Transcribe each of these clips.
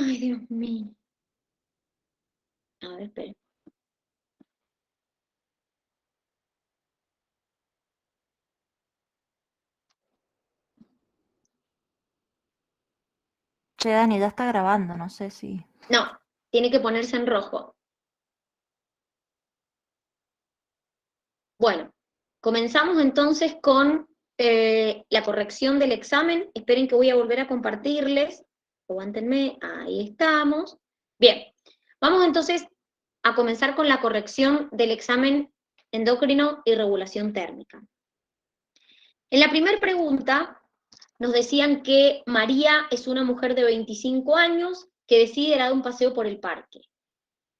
Ay, Dios mío. A ver, espera. Che, Dani, ya está grabando, no sé si... No, tiene que ponerse en rojo. Bueno, comenzamos entonces con la corrección del examen. Esperen que voy a volver a compartirles. Aguántenme, ahí estamos. Bien, vamos entonces a comenzar con la corrección del examen endocrino y regulación térmica. En la primera pregunta nos decían que María es una mujer de 25 años que decide dar un paseo por el parque.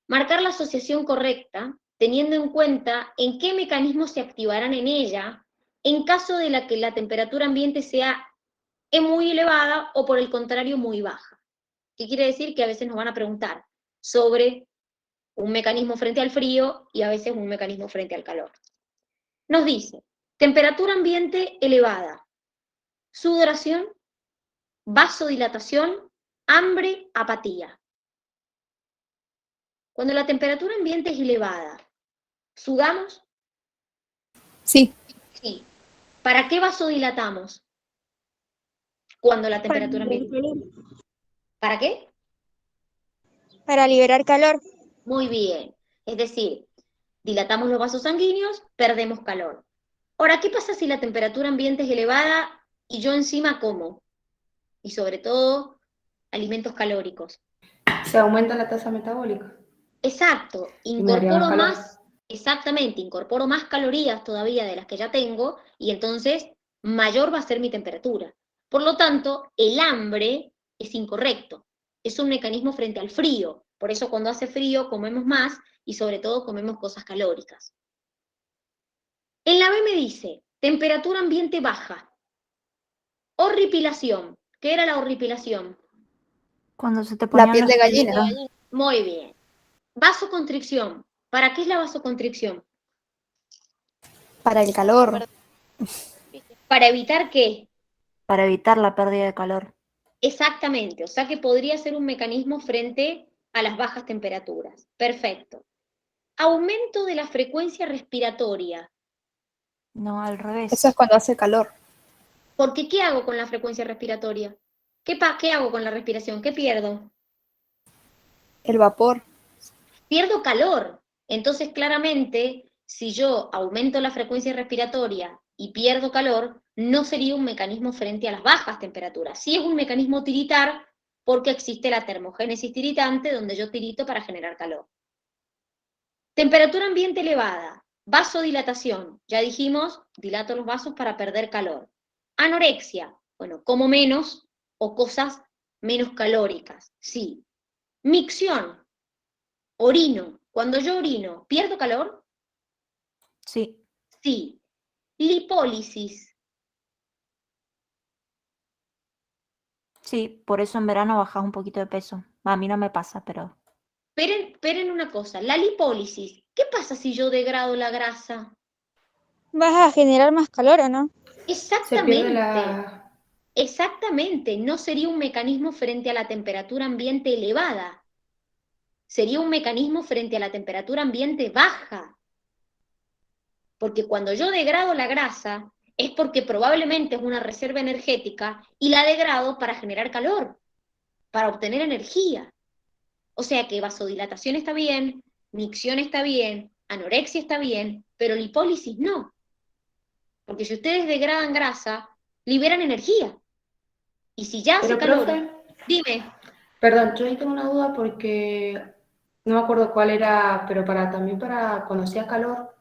Marcar la asociación correcta, teniendo en cuenta en qué mecanismos se activarán en ella en caso de que la temperatura ambiente sea muy elevada o por el contrario muy baja. ¿Qué quiere decir? Que a veces nos van a preguntar sobre un mecanismo frente al frío y a veces un mecanismo frente al calor. Nos dice, temperatura ambiente elevada, sudoración, vasodilatación, hambre, apatía. Cuando la temperatura ambiente es elevada, ¿sudamos? Sí. Sí. ¿Para qué vasodilatamos? Cuando la temperatura ambiente... ¿Para qué? Para liberar calor. Muy bien. Es decir, dilatamos los vasos sanguíneos, perdemos calor. Ahora, ¿qué pasa si la temperatura ambiente es elevada y yo encima como? Y sobre todo, alimentos calóricos. Se aumenta la tasa metabólica. Exacto, Y me daría más calor. exactamente, incorporo más calorías todavía de las que ya tengo y entonces mayor va a ser mi temperatura. Por lo tanto, el hambre es incorrecto, es un mecanismo frente al frío. Por eso cuando hace frío comemos más y sobre todo comemos cosas calóricas. En la B me dice, temperatura ambiente baja. Horripilación. ¿Qué era la horripilación? Cuando se te La ponían piel los de gallina. pelitos. Muy bien. Vasoconstricción. ¿Para qué es la vasoconstricción? Para el calor. ¿Para evitar qué? Para evitar la pérdida de calor. Exactamente, o sea que podría ser un mecanismo frente a las bajas temperaturas. Perfecto. Aumento de la frecuencia respiratoria. No, al revés. Eso es cuando hace calor. Porque ¿qué hago con la frecuencia respiratoria? ¿Qué hago con la respiración? ¿Qué pierdo? El vapor. Pierdo calor. Entonces, claramente, si yo aumento la frecuencia respiratoria y pierdo calor, no sería un mecanismo frente a las bajas temperaturas. Sí es un mecanismo tiritar porque existe la termogénesis tiritante donde yo tirito para generar calor. Temperatura ambiente elevada, vasodilatación, ya dijimos, dilato los vasos para perder calor. Anorexia, bueno, como menos o cosas menos calóricas, sí. Micción, orino, cuando yo orino, ¿pierdo calor? Sí. Sí. Lipólisis, Sí, por eso en verano bajas un poquito de peso. A mí no me pasa, pero... esperen una cosa, la lipólisis, ¿qué pasa si yo degrado la grasa? Vas a generar más calor, ¿o no? Se pierde Exactamente. Exactamente, no sería un mecanismo frente a la temperatura ambiente elevada, sería un mecanismo frente a la temperatura ambiente baja. Porque cuando yo degrado la grasa, es porque probablemente es una reserva energética y la degrado para generar calor, para obtener energía. O sea que vasodilatación está bien, micción está bien, anorexia está bien, pero lipólisis no. Porque si ustedes degradan grasa, liberan energía. Y si ya hace Pero, calor, profe, dime. perdón, yo ahí tengo una duda porque no me acuerdo cuál era, pero también para cuando hacía calor,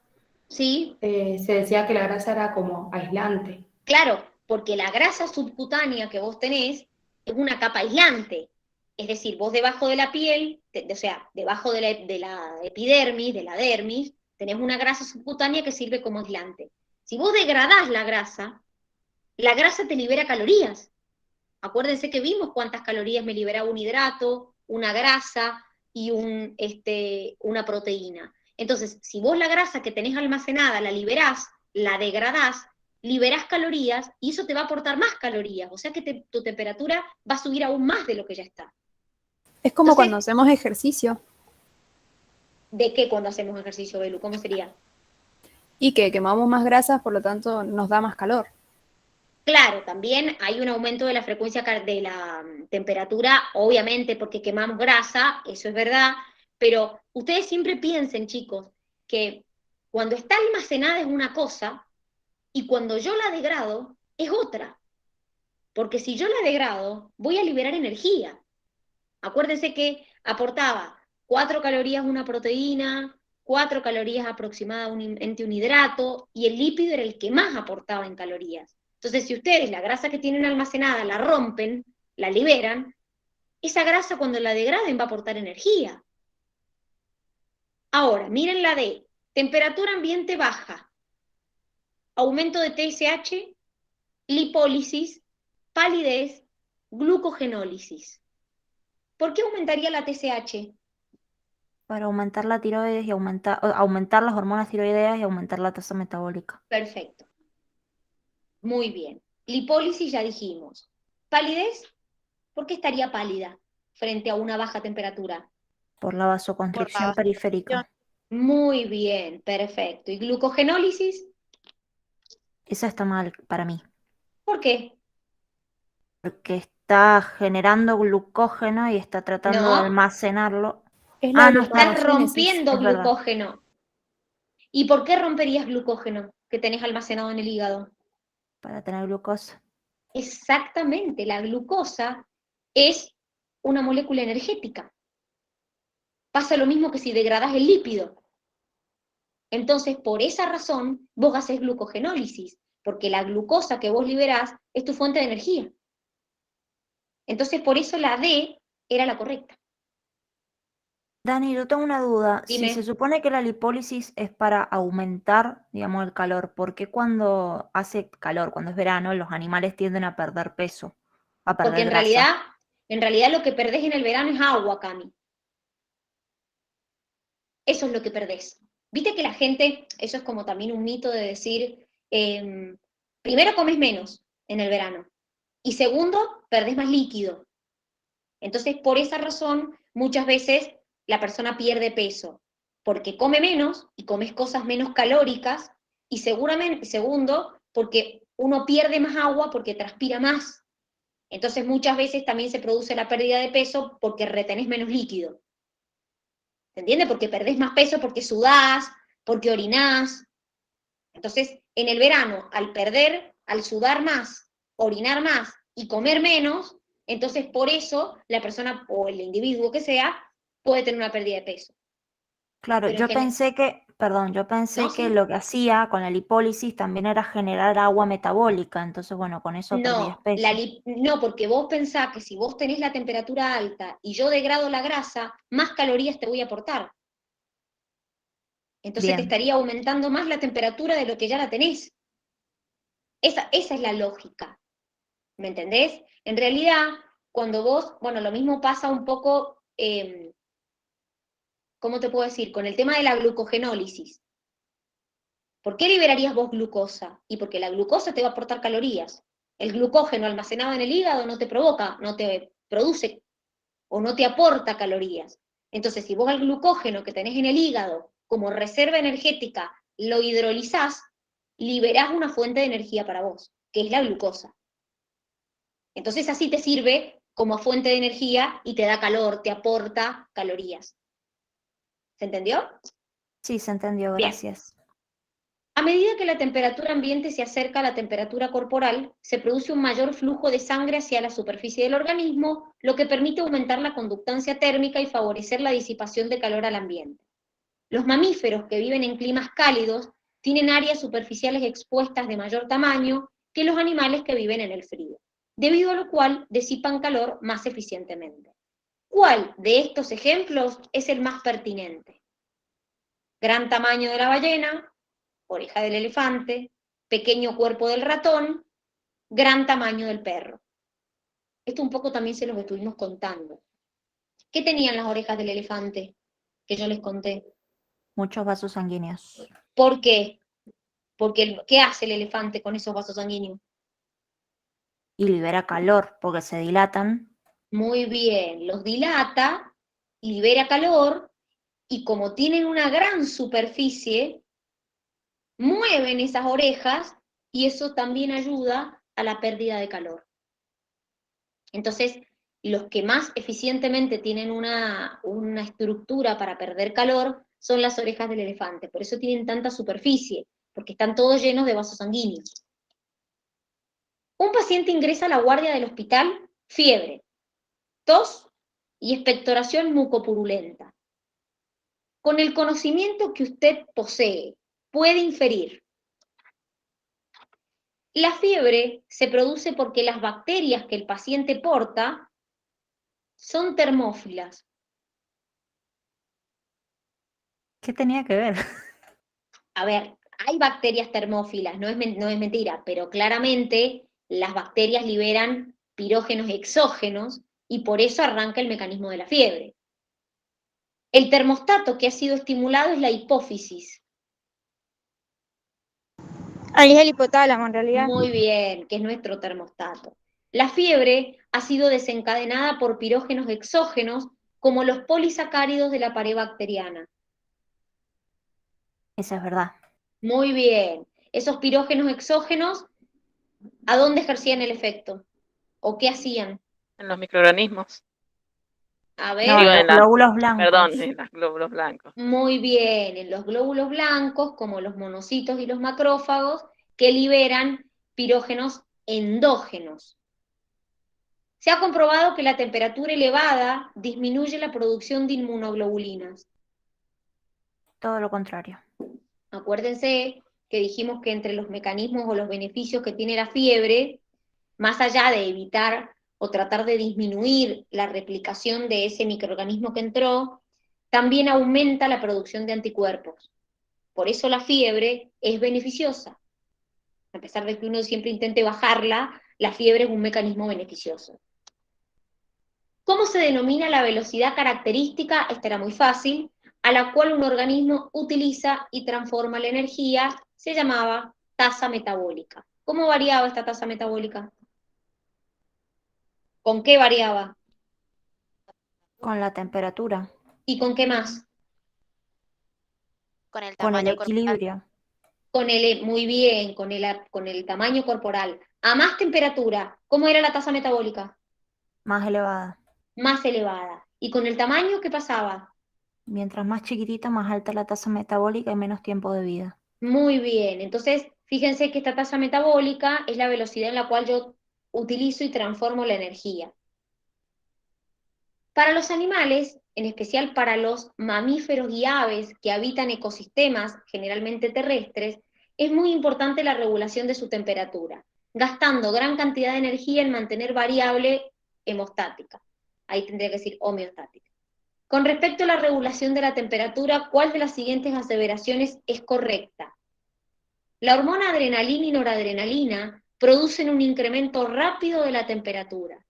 ¿Sí? se decía que la grasa era como aislante. Claro, porque la grasa subcutánea que vos tenés es una capa aislante. Es decir, vos debajo de la piel, o sea, debajo de la epidermis, de la dermis, tenés una grasa subcutánea que sirve como aislante. Si vos degradás la grasa te libera calorías. Acuérdense que vimos cuántas calorías me liberaba un hidrato, una grasa y una proteína. Entonces, si vos la grasa que tenés almacenada la liberás, la degradás, liberás calorías y eso te va a aportar más calorías. O sea que tu temperatura va a subir aún más de lo que ya está. Es como Entonces, cuando hacemos ejercicio ¿de qué cuando hacemos ejercicio, Belu? ¿Cómo sería? y que quemamos más grasas, por lo tanto nos da más calor. Claro, también hay un aumento de la frecuencia de la temperatura, obviamente porque quemamos grasa, eso es verdad, pero ustedes siempre piensen, chicos, que cuando está almacenada es una cosa y cuando yo la degrado es otra. Porque si yo la degrado, voy a liberar energía. Acuérdense que aportaba 4 calorías una proteína, 4 calorías aproximadamente un hidrato, y el lípido era el que más aportaba en calorías. Entonces, si ustedes la grasa que tienen almacenada la rompen, la liberan, esa grasa cuando la degraden va a aportar energía. Ahora, miren la de temperatura ambiente baja, aumento de TSH, lipólisis, palidez, glucogenólisis. ¿Por qué aumentaría la TSH? Para aumentar la tiroides y aumentar las hormonas tiroideas y aumentar la tasa metabólica. Perfecto. Muy bien. Lipólisis ya dijimos. Palidez, ¿por qué estaría pálida frente a una baja temperatura? Por la vasoconstricción periférica. Muy bien, perfecto. ¿Y glucogenólisis? Esa está mal para mí, ¿Por qué? porque está generando glucógeno y está tratando de No, almacenarlo. Es la Ah, no, estás gluconeogénesis. rompiendo es verdad. glucógeno. ¿Y por qué romperías glucógeno que tenés almacenado en el hígado? Para tener glucosa. Exactamente, la glucosa es una molécula energética. Pasa lo mismo que si degradas el lípido. Entonces, por esa razón, vos haces glucogenólisis, porque la glucosa que vos liberás es tu fuente de energía. Entonces, por eso la D era la correcta. Dani, yo tengo una duda. Si se Dime, supone que la lipólisis es para aumentar, digamos, el calor, ¿por qué cuando hace calor, cuando es verano, los animales tienden a perder peso, a porque perder grasa? en realidad lo que perdés en el verano es agua, Cami. Eso es lo que perdés. Viste que la gente, eso es como también un mito de decir, primero comes menos en el verano y segundo, perdés más líquido. Entonces, por esa razón, muchas veces la persona pierde peso, porque come menos y comes cosas menos calóricas, y seguramente, segundo, porque uno pierde más agua porque transpira más. Entonces, muchas veces también se produce la pérdida de peso porque retenés menos líquido. ¿Se entiende? Porque perdés más peso porque sudás, porque orinás. Entonces, en el verano, al perder, al sudar más, orinar más y comer menos, entonces por eso la persona o el individuo que sea puede tener una pérdida de peso. Claro, Pero en yo general, pensé que, perdón, yo no, pensé que sí, lo que hacía con la lipólisis también era generar agua metabólica, entonces bueno, con eso perdías no, peso. no, porque vos pensás que si vos tenés la temperatura alta y yo degrado la grasa, más calorías te voy a aportar. Entonces te Bien, estaría aumentando más la temperatura de lo que ya la tenés. Esa es la lógica. ¿Me entendés? En realidad, cuando vos, bueno, lo mismo pasa un poco, ¿cómo te puedo decir? Con el tema de la glucogenólisis. ¿Por qué liberarías vos glucosa? Y porque la glucosa te va a aportar calorías. El glucógeno almacenado en el hígado no te provoca, no te produce o no te aporta calorías. Entonces, si vos al glucógeno que tenés en el hígado como reserva energética lo hidrolizás, liberás una fuente de energía para vos, que es la glucosa. Entonces así te sirve como fuente de energía y te da calor, te aporta calorías. ¿Se entendió? sí, se entendió, Bien. gracias. A medida que la temperatura ambiente se acerca a la temperatura corporal, se produce un mayor flujo de sangre hacia la superficie del organismo, lo que permite aumentar la conductancia térmica y favorecer la disipación de calor al ambiente. Los mamíferos que viven en climas cálidos tienen áreas superficiales expuestas de mayor tamaño que los animales que viven en el frío, debido a lo cual disipan calor más eficientemente. ¿Cuál de estos ejemplos es el más pertinente? Gran tamaño de la ballena, oreja del elefante, pequeño cuerpo del ratón, gran tamaño del perro. Esto un poco también se los estuvimos contando. ¿Qué tenían las orejas del elefante que yo les conté? Muchos vasos sanguíneos. ¿Por qué? Porque ¿qué hace el elefante con esos vasos sanguíneos? Y libera calor porque se dilatan Muy bien, los dilata, libera calor, y como tienen una gran superficie, mueven esas orejas y eso también ayuda a la pérdida de calor. Entonces, los que más eficientemente tienen una estructura para perder calor son las orejas del elefante. Por eso tienen tanta superficie, porque están todos llenos de vasos sanguíneos. Un paciente ingresa a la guardia del hospital, fiebre, tos y expectoración mucopurulenta. Con el conocimiento que usted posee, puede inferir. La fiebre se produce porque las bacterias que el paciente porta son termófilas. ¿Qué tenía que ver? A ver, hay bacterias termófilas, no es mentira, pero claramente las bacterias liberan pirógenos exógenos y por eso arranca el mecanismo de la fiebre. El termostato que ha sido estimulado es la hipófisis. Ahí es el hipotálamo, en realidad. Muy bien, que es nuestro termostato. La fiebre ha sido desencadenada por pirógenos exógenos como los polisacáridos de la pared bacteriana. Esa es verdad. Muy bien. Esos pirógenos exógenos, ¿a dónde ejercían el efecto? ¿O qué hacían? En los microorganismos. A No, ver, Digo, los en las, glóbulos blancos. perdón, en los glóbulos blancos. muy bien, en los glóbulos blancos, como los monocitos y los macrófagos, que liberan pirógenos endógenos. Se ha comprobado que la temperatura elevada disminuye la producción de inmunoglobulinas. Todo lo contrario. Acuérdense que dijimos que entre los mecanismos o los beneficios que tiene la fiebre, más allá de evitar o tratar de disminuir la replicación de ese microorganismo que entró, también aumenta la producción de anticuerpos. Por eso la fiebre es beneficiosa. A pesar de que uno siempre intente bajarla, la fiebre es un mecanismo beneficioso. ¿Cómo se denomina la velocidad característica? Esta era muy fácil, a la cual un organismo utiliza y transforma la energía, se llamaba tasa metabólica. ¿Cómo variaba esta tasa metabólica? ¿Con qué variaba? Con la temperatura, ¿Y con qué más? Con el con el tamaño corporal. equilibrio. Muy bien, con el tamaño corporal. A más temperatura, ¿cómo era la tasa metabólica? Más elevada. Más elevada. ¿Y con el tamaño qué pasaba? Mientras más chiquitita, más alta la tasa metabólica y menos tiempo de vida. Muy bien, entonces fíjense que esta tasa metabólica es la velocidad en la cual yo utilizo y transformo la energía. Para los animales, en especial para los mamíferos y aves que habitan ecosistemas generalmente terrestres, es muy importante la regulación de su temperatura, gastando gran cantidad de energía en mantener variable hemostática. Ahí tendría que decir homeostática. Con respecto a la regulación de la temperatura, ¿cuál de las siguientes aseveraciones es correcta? La hormona adrenalina y noradrenalina producen un incremento rápido de la temperatura.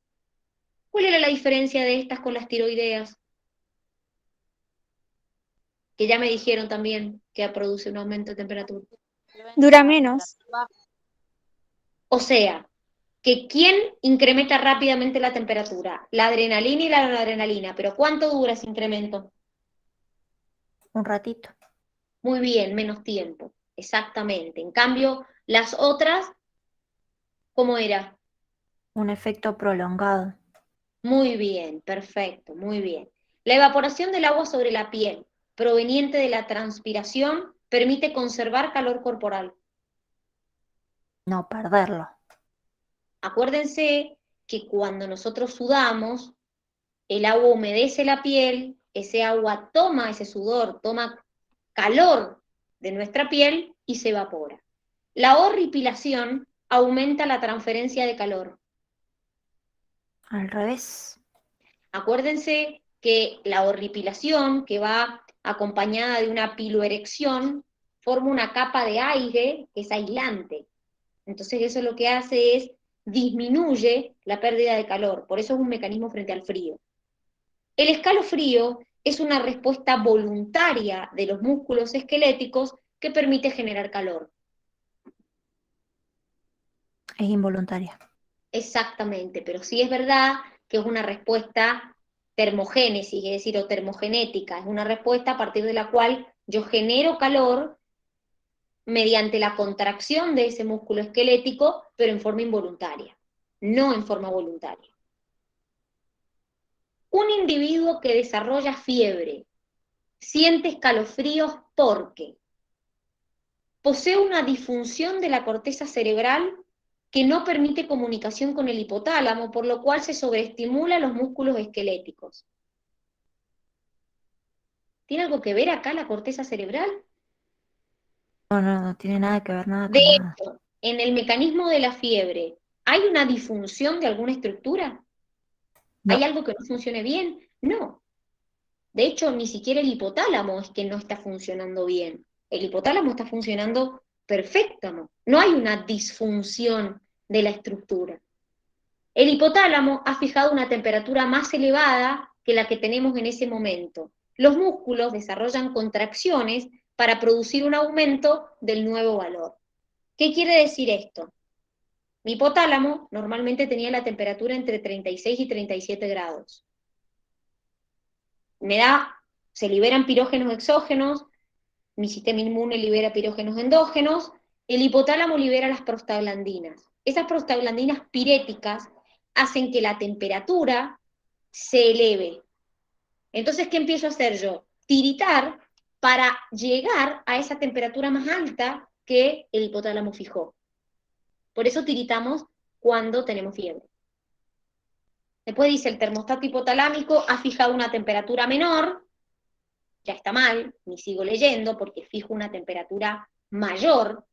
¿Cuál era la diferencia de estas con las tiroideas? Que ya me dijeron también que produce un aumento de temperatura. Dura menos. O sea, que ¿quién incrementa rápidamente la temperatura? La adrenalina y la noradrenalina. ¿Pero cuánto dura ese incremento? Un ratito. Muy bien, menos tiempo. Exactamente. En cambio, las otras, ¿cómo era? Un efecto prolongado. Muy bien, perfecto, muy bien. La evaporación del agua sobre la piel, proveniente de la transpiración, permite conservar calor corporal. No perderlo. Acuérdense que cuando nosotros sudamos, el agua humedece la piel, ese agua toma ese sudor, toma calor de nuestra piel y se evapora. La horripilación aumenta la transferencia de calor. Al revés. Acuérdense que la horripilación, que va acompañada de una piloerección, forma una capa de aire que es aislante. Entonces eso lo que hace es disminuye la pérdida de calor, por eso es un mecanismo frente al frío. El escalofrío es una respuesta voluntaria de los músculos esqueléticos que permite generar calor. Es involuntaria. Exactamente, pero sí es verdad que es una respuesta termogénesis, es decir, o termogenética, es una respuesta a partir de la cual yo genero calor mediante la contracción de ese músculo esquelético, pero en forma involuntaria, no en forma voluntaria. Un individuo que desarrolla fiebre, siente escalofríos porque posee una disfunción de la corteza cerebral que no permite comunicación con el hipotálamo, por lo cual se sobreestimula los músculos esqueléticos. ¿Tiene algo que ver acá la corteza cerebral? No tiene nada que ver nada De con nada. hecho, en el mecanismo de la fiebre, ¿hay una disfunción de alguna estructura? No. ¿Hay algo que no funcione bien? No. De hecho, ni siquiera el hipotálamo es que no está funcionando bien. El hipotálamo está funcionando perfecto. No hay una disfunción de la estructura. El hipotálamo ha fijado una temperatura más elevada que la que tenemos en ese momento. Los músculos desarrollan contracciones para producir un aumento del nuevo valor. ¿Qué quiere decir esto? Mi hipotálamo normalmente tenía la temperatura entre 36 y 37 grados. Se liberan pirógenos exógenos, mi sistema inmune libera pirógenos endógenos, el hipotálamo libera las prostaglandinas. Esas prostaglandinas piréticas hacen que la temperatura se eleve. Entonces, ¿qué empiezo a hacer yo? Tiritar para llegar a esa temperatura más alta que el hipotálamo fijó. Por eso tiritamos cuando tenemos fiebre. Después dice, el termostato hipotalámico ha fijado una temperatura menor, ya está mal, ni sigo leyendo porque fijo una temperatura mayor.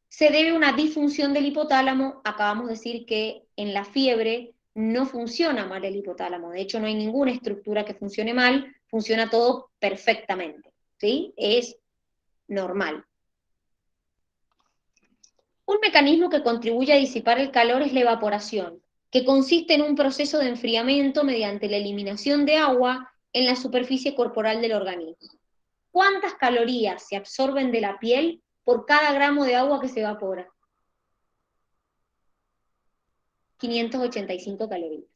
Se debe a una disfunción del hipotálamo. Acabamos de decir que en la fiebre no funciona mal el hipotálamo, de hecho no hay ninguna estructura que funcione mal, funciona todo perfectamente, ¿sí? Es normal. Un mecanismo que contribuye a disipar el calor es la evaporación, que consiste en un proceso de enfriamiento mediante la eliminación de agua en la superficie corporal del organismo. ¿Cuántas calorías se absorben de la piel por cada gramo de agua que se evapora? 585 calorías.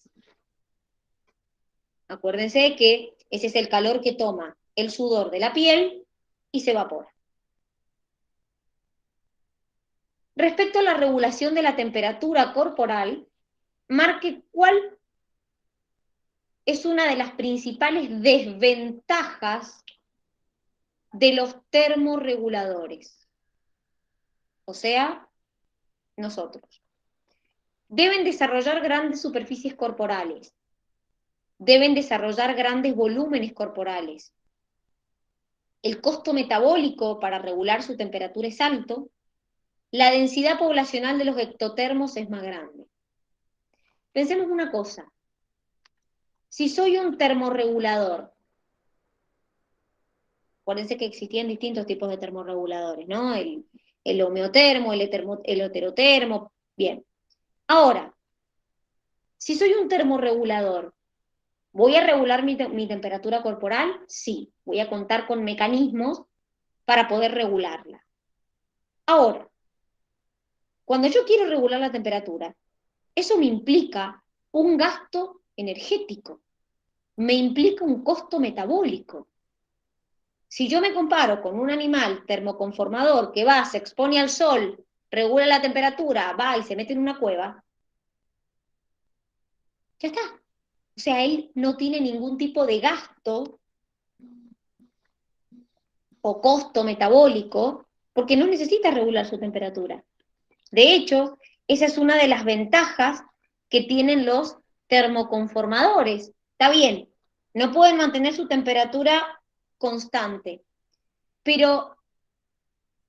Acuérdense que ese es el calor que toma el sudor de la piel y se evapora. Respecto a la regulación de la temperatura corporal, marque cuál es una de las principales desventajas de los termorreguladores. O sea, nosotros. Deben desarrollar grandes superficies corporales. Deben desarrollar grandes volúmenes corporales. El costo metabólico para regular su temperatura es alto. La densidad poblacional de los ectotermos es más grande. Pensemos una cosa. Si soy un termorregulador, acuérdense que existían distintos tipos de termorreguladores, ¿no? El homeotermo, el heterotermo, bien. Ahora, si soy un termorregulador, ¿voy a regular mi temperatura corporal? Sí, voy a contar con mecanismos para poder regularla. Ahora, cuando yo quiero regular la temperatura, eso me implica un gasto energético, me implica un costo metabólico. Si yo me comparo con un animal termoconformador que va, se expone al sol, regula la temperatura, va y se mete en una cueva, ya está. O sea, él no tiene ningún tipo de gasto o costo metabólico porque no necesita regular su temperatura. De hecho, esa es una de las ventajas que tienen los termoconformadores. Está bien, no pueden mantener su temperatura constante, pero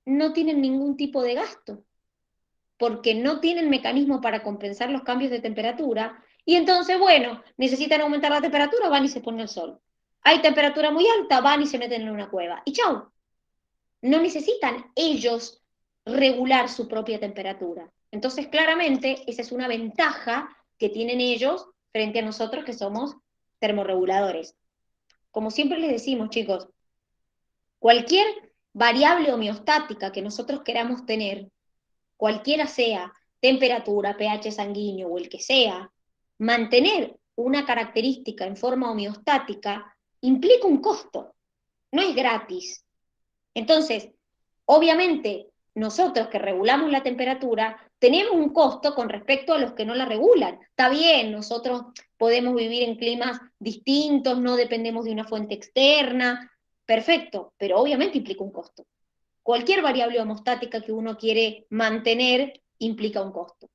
no tienen ningún tipo de gasto, porque no tienen mecanismo para compensar los cambios de temperatura, y entonces, bueno, necesitan aumentar la temperatura, van y se ponen al sol. Hay temperatura muy alta, van y se meten en una cueva, y chau. No necesitan ellos regular su propia temperatura. Entonces, claramente, esa es una ventaja que tienen ellos frente a nosotros que somos termorreguladores. Como siempre les decimos, chicos, cualquier variable homeostática que nosotros queramos tener, cualquiera sea, temperatura, pH sanguíneo o el que sea, mantener una característica en forma homeostática implica un costo, no es gratis. Entonces, obviamente, nosotros que regulamos la temperatura, tenemos un costo con respecto a los que no la regulan. Está bien, nosotros podemos vivir en climas distintos, no dependemos de una fuente externa, perfecto, pero obviamente implica un costo. Cualquier variable homostática que uno quiere mantener implica un costo.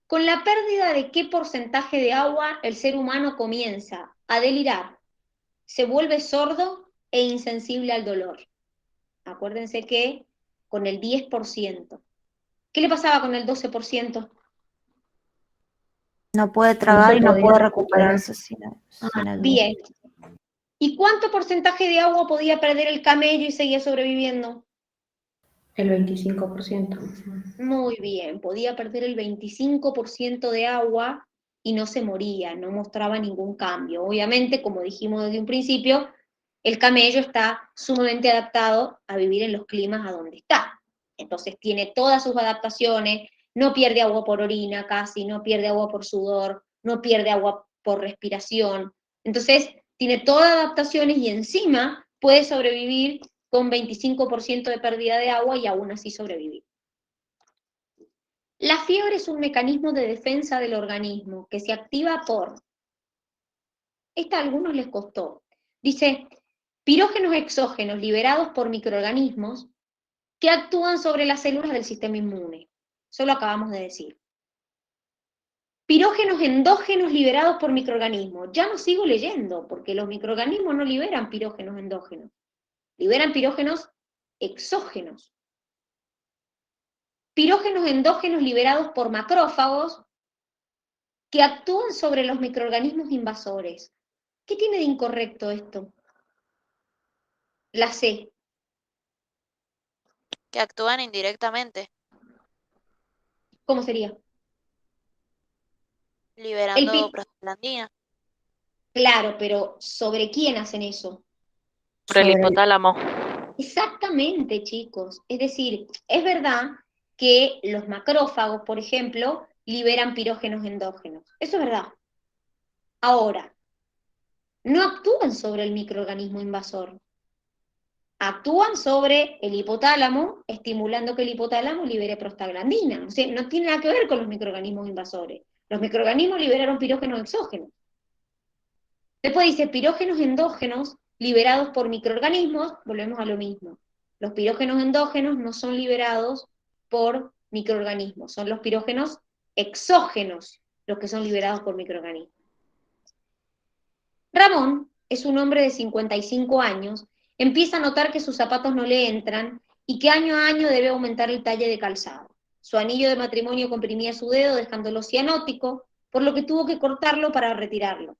¿Con la pérdida de qué porcentaje de agua el ser humano comienza a delirar? Se vuelve sordo e insensible al dolor. Acuérdense que con el 10%. ¿Qué le pasaba con el 12%? No puede tragar y no puede recuperarse sin el Bien. ¿Y cuánto porcentaje de agua podía perder el camello y seguía sobreviviendo? El 25%. Muy bien, podía perder el 25% de agua y no se moría, no mostraba ningún cambio. Obviamente, como dijimos desde un principio, el camello está sumamente adaptado a vivir en los climas a donde está. Entonces tiene todas sus adaptaciones, no pierde agua por orina casi, no pierde agua por sudor, no pierde agua por respiración. Entonces tiene todas adaptaciones y encima puede sobrevivir con 25% de pérdida de agua y aún así sobrevivir. La fiebre es un mecanismo de defensa del organismo que se activa por, esta a algunos les costó, dice, pirógenos exógenos liberados por microorganismos que actúan sobre las células del sistema inmune. Eso lo acabamos de decir. Pirógenos endógenos liberados por microorganismos. Ya no sigo leyendo, porque los microorganismos no liberan pirógenos endógenos. Liberan pirógenos exógenos. Pirógenos endógenos liberados por macrófagos que actúan sobre los microorganismos invasores. ¿Qué tiene de incorrecto esto? La C. Que actúan indirectamente, ¿Cómo sería? liberando prostaglandina. Claro, pero ¿sobre quién hacen eso? Por el Sobre- hipotálamo. Exactamente, chicos. Es decir, es verdad que los macrófagos, por ejemplo, liberan pirógenos endógenos. Eso es verdad. Ahora, no actúan sobre el microorganismo invasor. Actúan sobre el hipotálamo, estimulando que el hipotálamo libere prostaglandina. O sea, no tiene nada que ver con los microorganismos invasores. Los microorganismos liberaron pirógenos exógenos. Después dice pirógenos endógenos liberados por microorganismos, volvemos a lo mismo. Los pirógenos endógenos no son liberados por microorganismos, son los pirógenos exógenos los que son liberados por microorganismos. Ramón es un hombre de 55 años, empieza a notar que sus zapatos no le entran y que año a año debe aumentar el talle de calzado. Su anillo de matrimonio comprimía su dedo dejándolo cianótico, por lo que tuvo que cortarlo para retirarlo.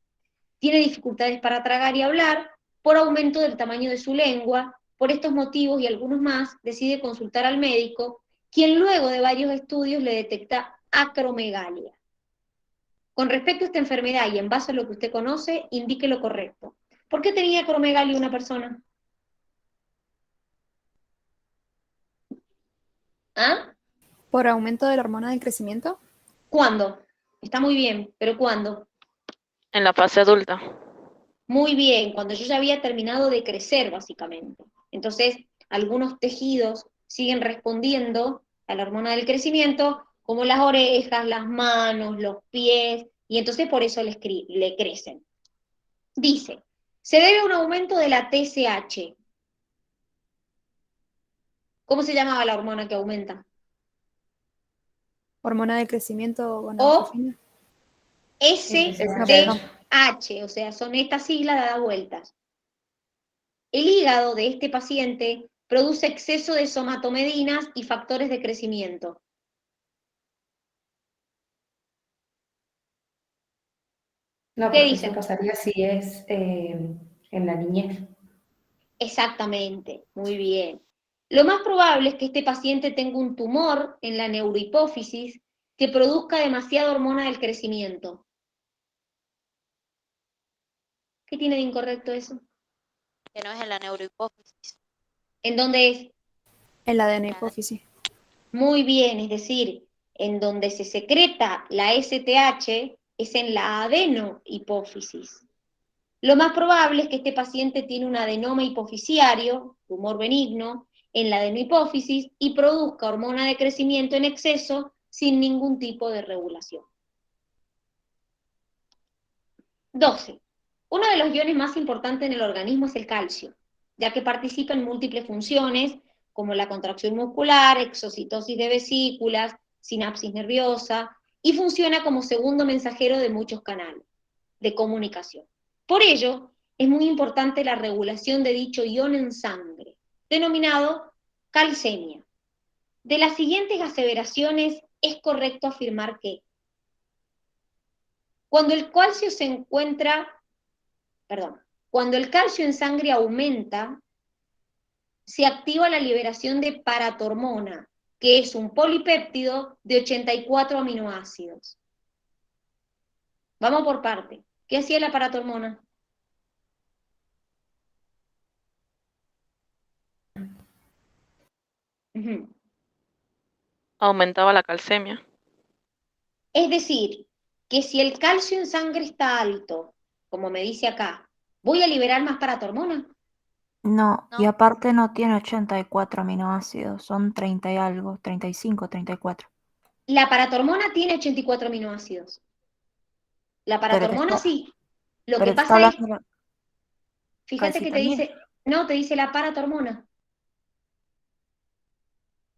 Tiene dificultades para tragar y hablar por aumento del tamaño de su lengua. Por estos motivos y algunos más, decide consultar al médico, quien luego de varios estudios le detecta acromegalia. Con respecto a esta enfermedad y en base a lo que usted conoce, indique lo correcto. ¿Por qué tenía acromegalia una persona? ¿Ah? ¿Por aumento de la hormona del crecimiento? ¿Cuándo? Está muy bien, pero ¿cuándo? En la fase adulta. Muy bien, cuando yo ya había terminado de crecer, básicamente. Entonces, algunos tejidos siguen respondiendo a la hormona del crecimiento, como las orejas, las manos, los pies, y entonces por eso le crecen. Dice, se debe a un aumento de la TSH. ¿Cómo se llamaba la hormona que aumenta? ¿Hormona del crecimiento O gonadotrofina? STH, o sea, son estas siglas dadas vueltas. El hígado de este paciente produce exceso de somatomedinas y factores de crecimiento. No, ¿Qué porque dicen? eso pasaría si es en la niñez. Exactamente, muy bien. Lo más probable es que este paciente tenga un tumor en la neurohipófisis que produzca demasiada hormona del crecimiento. ¿Qué tiene de incorrecto eso? Que no es en la neurohipófisis. ¿En dónde es? En la de hipófisis. Muy bien, es decir, en donde se secreta la STH es en la adenohipófisis. Lo más probable es que este paciente tiene un adenoma hipofisiario, tumor benigno, en la adenohipófisis y produzca hormona de crecimiento en exceso sin ningún tipo de regulación. 12. Uno de los iones más importantes en el organismo es el calcio, ya que participa en múltiples funciones, como la contracción muscular, exocitosis de vesículas, sinapsis nerviosa, y funciona como segundo mensajero de muchos canales de comunicación. Por ello, es muy importante la regulación de dicho ion en sangre, denominado calcemia. De las siguientes aseveraciones es correcto afirmar que cuando el calcio en sangre aumenta, se activa la liberación de paratormona, que es un polipéptido de 84 aminoácidos. Vamos por parte. ¿Qué hacía la paratormona? Aumentaba la calcemia. Es decir, que si el calcio en sangre está alto, como me dice acá, ¿voy a liberar más paratormona? No, y No. aparte no tiene 84 aminoácidos, son 30 y algo, 35, 34. La paratormona tiene 84 aminoácidos. La Pero te paratormona está, sí. Lo pero que te está pasa es, hablando de la fíjate que te calcitonina. dice, no, te dice la paratormona.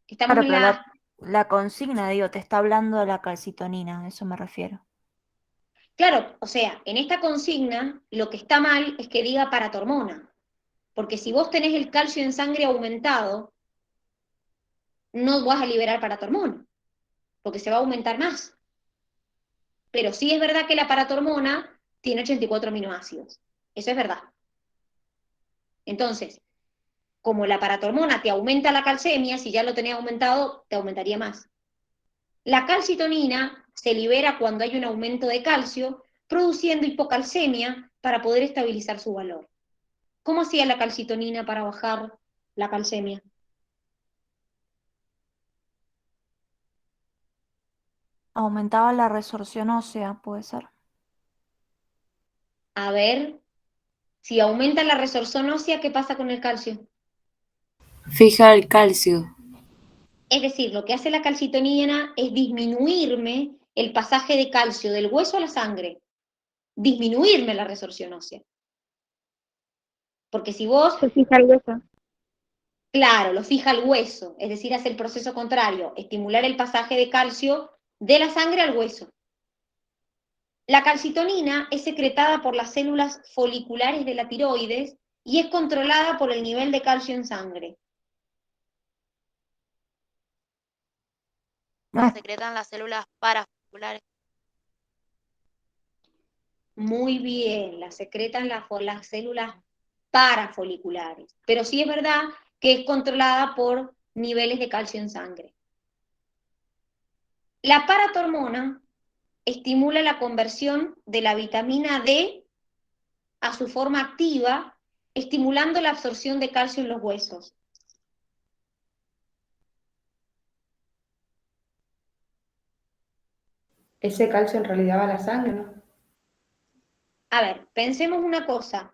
Estamos Claro, en pero la... la consigna, digo, te está hablando de la calcitonina, a eso me refiero. Claro, o sea, en esta consigna lo que está mal es que diga paratormona. Porque si vos tenés el calcio en sangre aumentado, no vas a liberar paratormona, porque se va a aumentar más. Pero sí es verdad que la paratormona tiene 84 aminoácidos. Eso es verdad. Entonces, como la paratormona te aumenta la calcemia, si ya lo tenía aumentado, te aumentaría más. La calcitonina se libera cuando hay un aumento de calcio, produciendo hipocalcemia para poder estabilizar su valor. ¿Cómo hacía la calcitonina para bajar la calcemia? Aumentaba la resorción ósea, puede ser. A ver, si aumenta la resorción ósea, ¿qué pasa con el calcio? Fija el calcio. Es decir, lo que hace la calcitonina es disminuirme el pasaje de calcio del hueso a la sangre, disminuirme la resorción ósea. Porque si vos, Se fija el hueso. claro, lo fija al hueso, es decir, hace el proceso contrario, estimular el pasaje de calcio de la sangre al hueso. La calcitonina es secretada por las células foliculares de la tiroides y es controlada por el nivel de calcio en sangre. Se secretan las células parafolliculares. Muy bien, la secretan las células parafoliculares. Pero sí es verdad que es controlada por niveles de calcio en sangre. La paratormona estimula la conversión de la vitamina D a su forma activa, estimulando la absorción de calcio en los huesos. Ese calcio en realidad va a la sangre, ¿no? A ver, pensemos una cosa.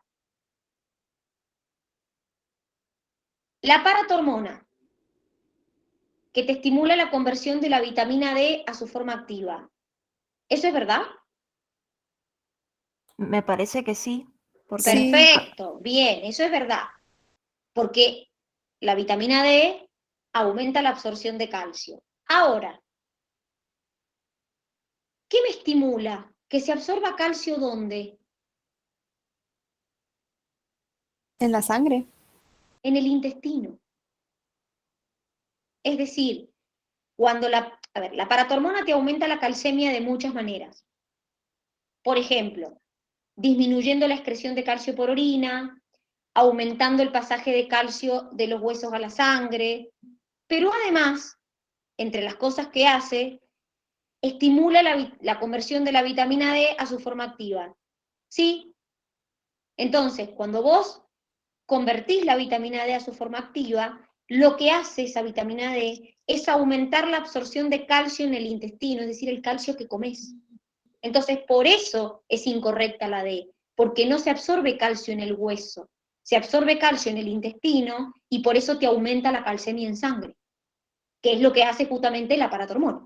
La paratormona, que te estimula la conversión de la vitamina D a su forma activa. ¿Eso es verdad? Me parece que sí, porque Sí. Perfecto, bien, eso es verdad. Porque la vitamina D aumenta la absorción de calcio. Ahora, ¿qué me estimula? ¿Que se absorba calcio dónde? En la sangre. En el intestino. Es decir, cuando la paratormona te aumenta la calcemia de muchas maneras. Por ejemplo, disminuyendo la excreción de calcio por orina, aumentando el pasaje de calcio de los huesos a la sangre, pero además, entre las cosas que hace, estimula la conversión de la vitamina D a su forma activa. ¿Sí? Entonces, cuando vos convertís la vitamina D a su forma activa, lo que hace esa vitamina D es aumentar la absorción de calcio en el intestino, es decir, el calcio que comes. Entonces, por eso es incorrecta la D, porque no se absorbe calcio en el hueso, se absorbe calcio en el intestino y por eso te aumenta la calcemia en sangre, que es lo que hace justamente la paratormona.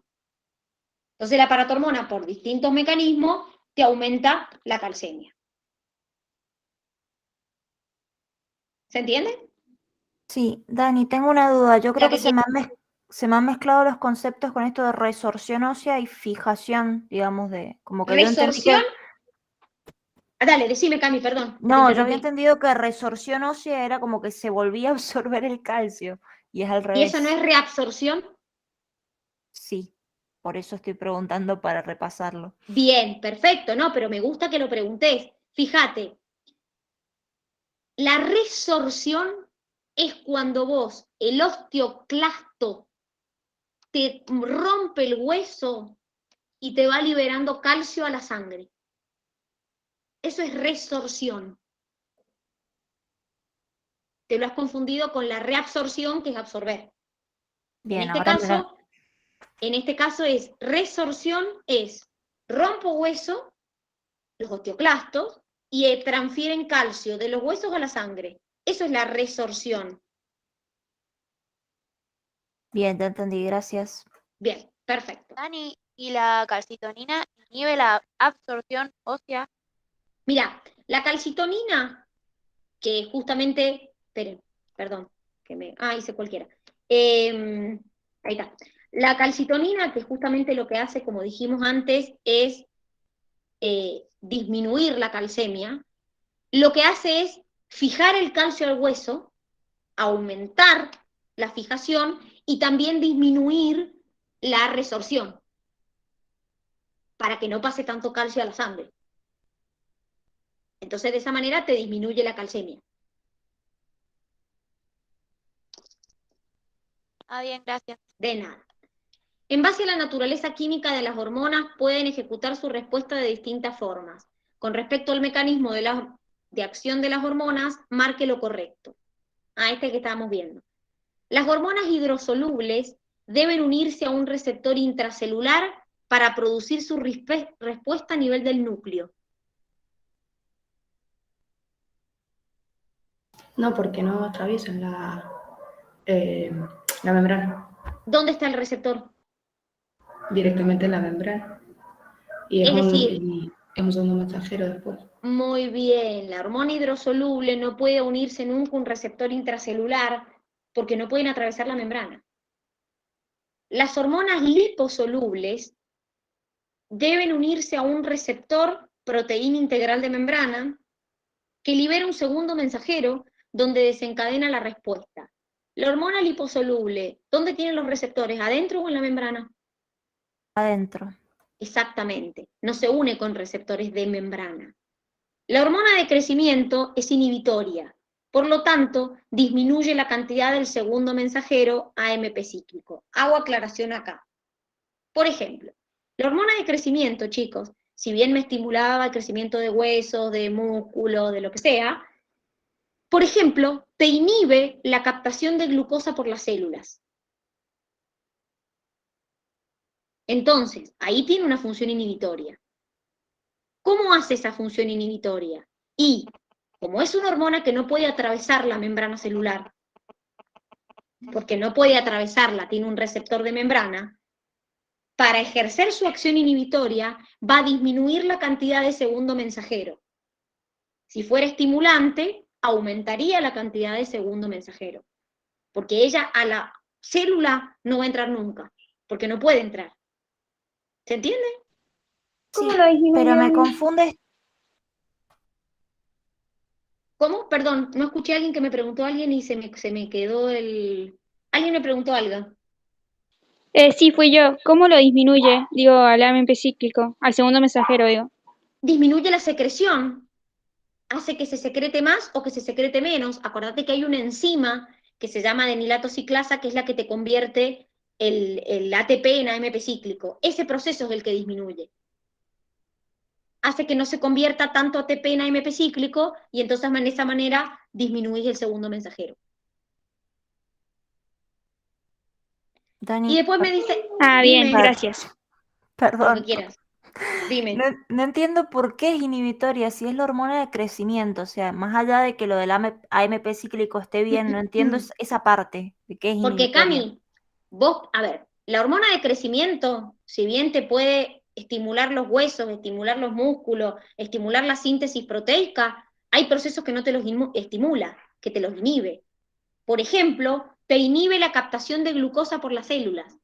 Entonces, la paratormona, por distintos mecanismos, te aumenta la calcemia. ¿Se entiende? Sí, Dani, tengo una duda. Yo creo que que se me han mezclado los conceptos con esto de resorción ósea y fijación, digamos, de como que yo entendí Resorción. que... Dale, decime, Cami, perdón. No, yo había entendido que resorción ósea era como que se volvía a absorber el calcio y es al ¿Y eso no revés. es reabsorción? Sí, por eso estoy preguntando para repasarlo. Bien, perfecto, no, pero me gusta que lo preguntés. Fíjate, la resorción es cuando vos, el osteoclasto, te rompe el hueso y te va liberando calcio a la sangre. Eso es resorción. Te lo has confundido con la reabsorción, que es absorber. Bien, ahora En este caso es resorción, es rompo hueso, los osteoclastos, y transfieren calcio de los huesos a la sangre. Eso es la resorción. Bien, te entendí, gracias. Bien, perfecto. Dani, ¿y la calcitonina inhibe la absorción ósea? Mira, la calcitonina, que justamente, esperen, perdón, hice cualquiera. Ahí está. La calcitonina, que justamente lo que hace, como dijimos antes, es disminuir la calcemia, lo que hace es fijar el calcio al hueso, aumentar la fijación y también disminuir la resorción, para que no pase tanto calcio a la sangre. Entonces, de esa manera te disminuye la calcemia. Ah, bien, gracias. De nada. En base a la naturaleza química de las hormonas, pueden ejecutar su respuesta de distintas formas. Con respecto al mecanismo de acción de las hormonas, marque lo correcto. Este que estábamos viendo. Las hormonas hidrosolubles deben unirse a un receptor intracelular para producir su respuesta a nivel del núcleo. No, porque no atraviesan la membrana, ¿Dónde está el receptor? directamente en la membrana. Y Es decir, es un segundo mensajero después. muy bien, la hormona hidrosoluble no puede unirse nunca a un receptor intracelular porque no pueden atravesar la membrana. Las hormonas liposolubles deben unirse a un receptor proteína integral de membrana que libera un segundo mensajero donde desencadena la respuesta. La hormona liposoluble, ¿dónde tienen los receptores? ¿Adentro o en la membrana? Adentro. Exactamente, no se une con receptores de membrana. La hormona de crecimiento es inhibitoria, por lo tanto, disminuye la cantidad del segundo mensajero AMP cíclico. Hago aclaración acá. Por ejemplo, la hormona de crecimiento, chicos, si bien me estimulaba el crecimiento de huesos, de músculo, de lo que sea, por ejemplo, te inhibe la captación de glucosa por las células. Entonces, ahí tiene una función inhibitoria. ¿Cómo hace esa función inhibitoria? Y, como es una hormona que no puede atravesar la membrana celular, porque no puede atravesarla, tiene un receptor de membrana, para ejercer su acción inhibitoria va a disminuir la cantidad de segundo mensajero. Si fuera estimulante, aumentaría la cantidad de segundo mensajero, porque ella a la célula no va a entrar nunca, porque no puede entrar. ¿Se entiende? ¿Cómo Sí, lo disminuye, pero me Dani? confunde. ¿Cómo? Perdón, no escuché a alguien que me preguntó a alguien y se me quedó el... Alguien me preguntó algo. Sí, fui yo. ¿Cómo lo disminuye? Digo, al AMP cíclico, al segundo mensajero, digo. Disminuye la secreción, hace que se secrete más o que se secrete menos. Acordate que hay una enzima que se llama adenilato ciclasa, que es la que te convierte el ATP en AMP cíclico. Ese proceso es el que disminuye. Hace que no se convierta tanto ATP en AMP cíclico y entonces de esa manera disminuís el segundo mensajero. Dani, Y después me dice, Ah, bien, dime, gracias. lo que perdón. quieras, dime. No entiendo por qué es inhibitoria si es la hormona de crecimiento. O sea, más allá de que lo del AMP cíclico esté bien, no entiendo esa parte de qué es Porque inhibitoria. Cami, vos, a ver, la hormona de crecimiento, si bien te puede estimular los huesos, estimular los músculos, estimular la síntesis proteica, hay procesos que no te los estimula, que te los inhibe. Por ejemplo, te inhibe la captación de glucosa por las células.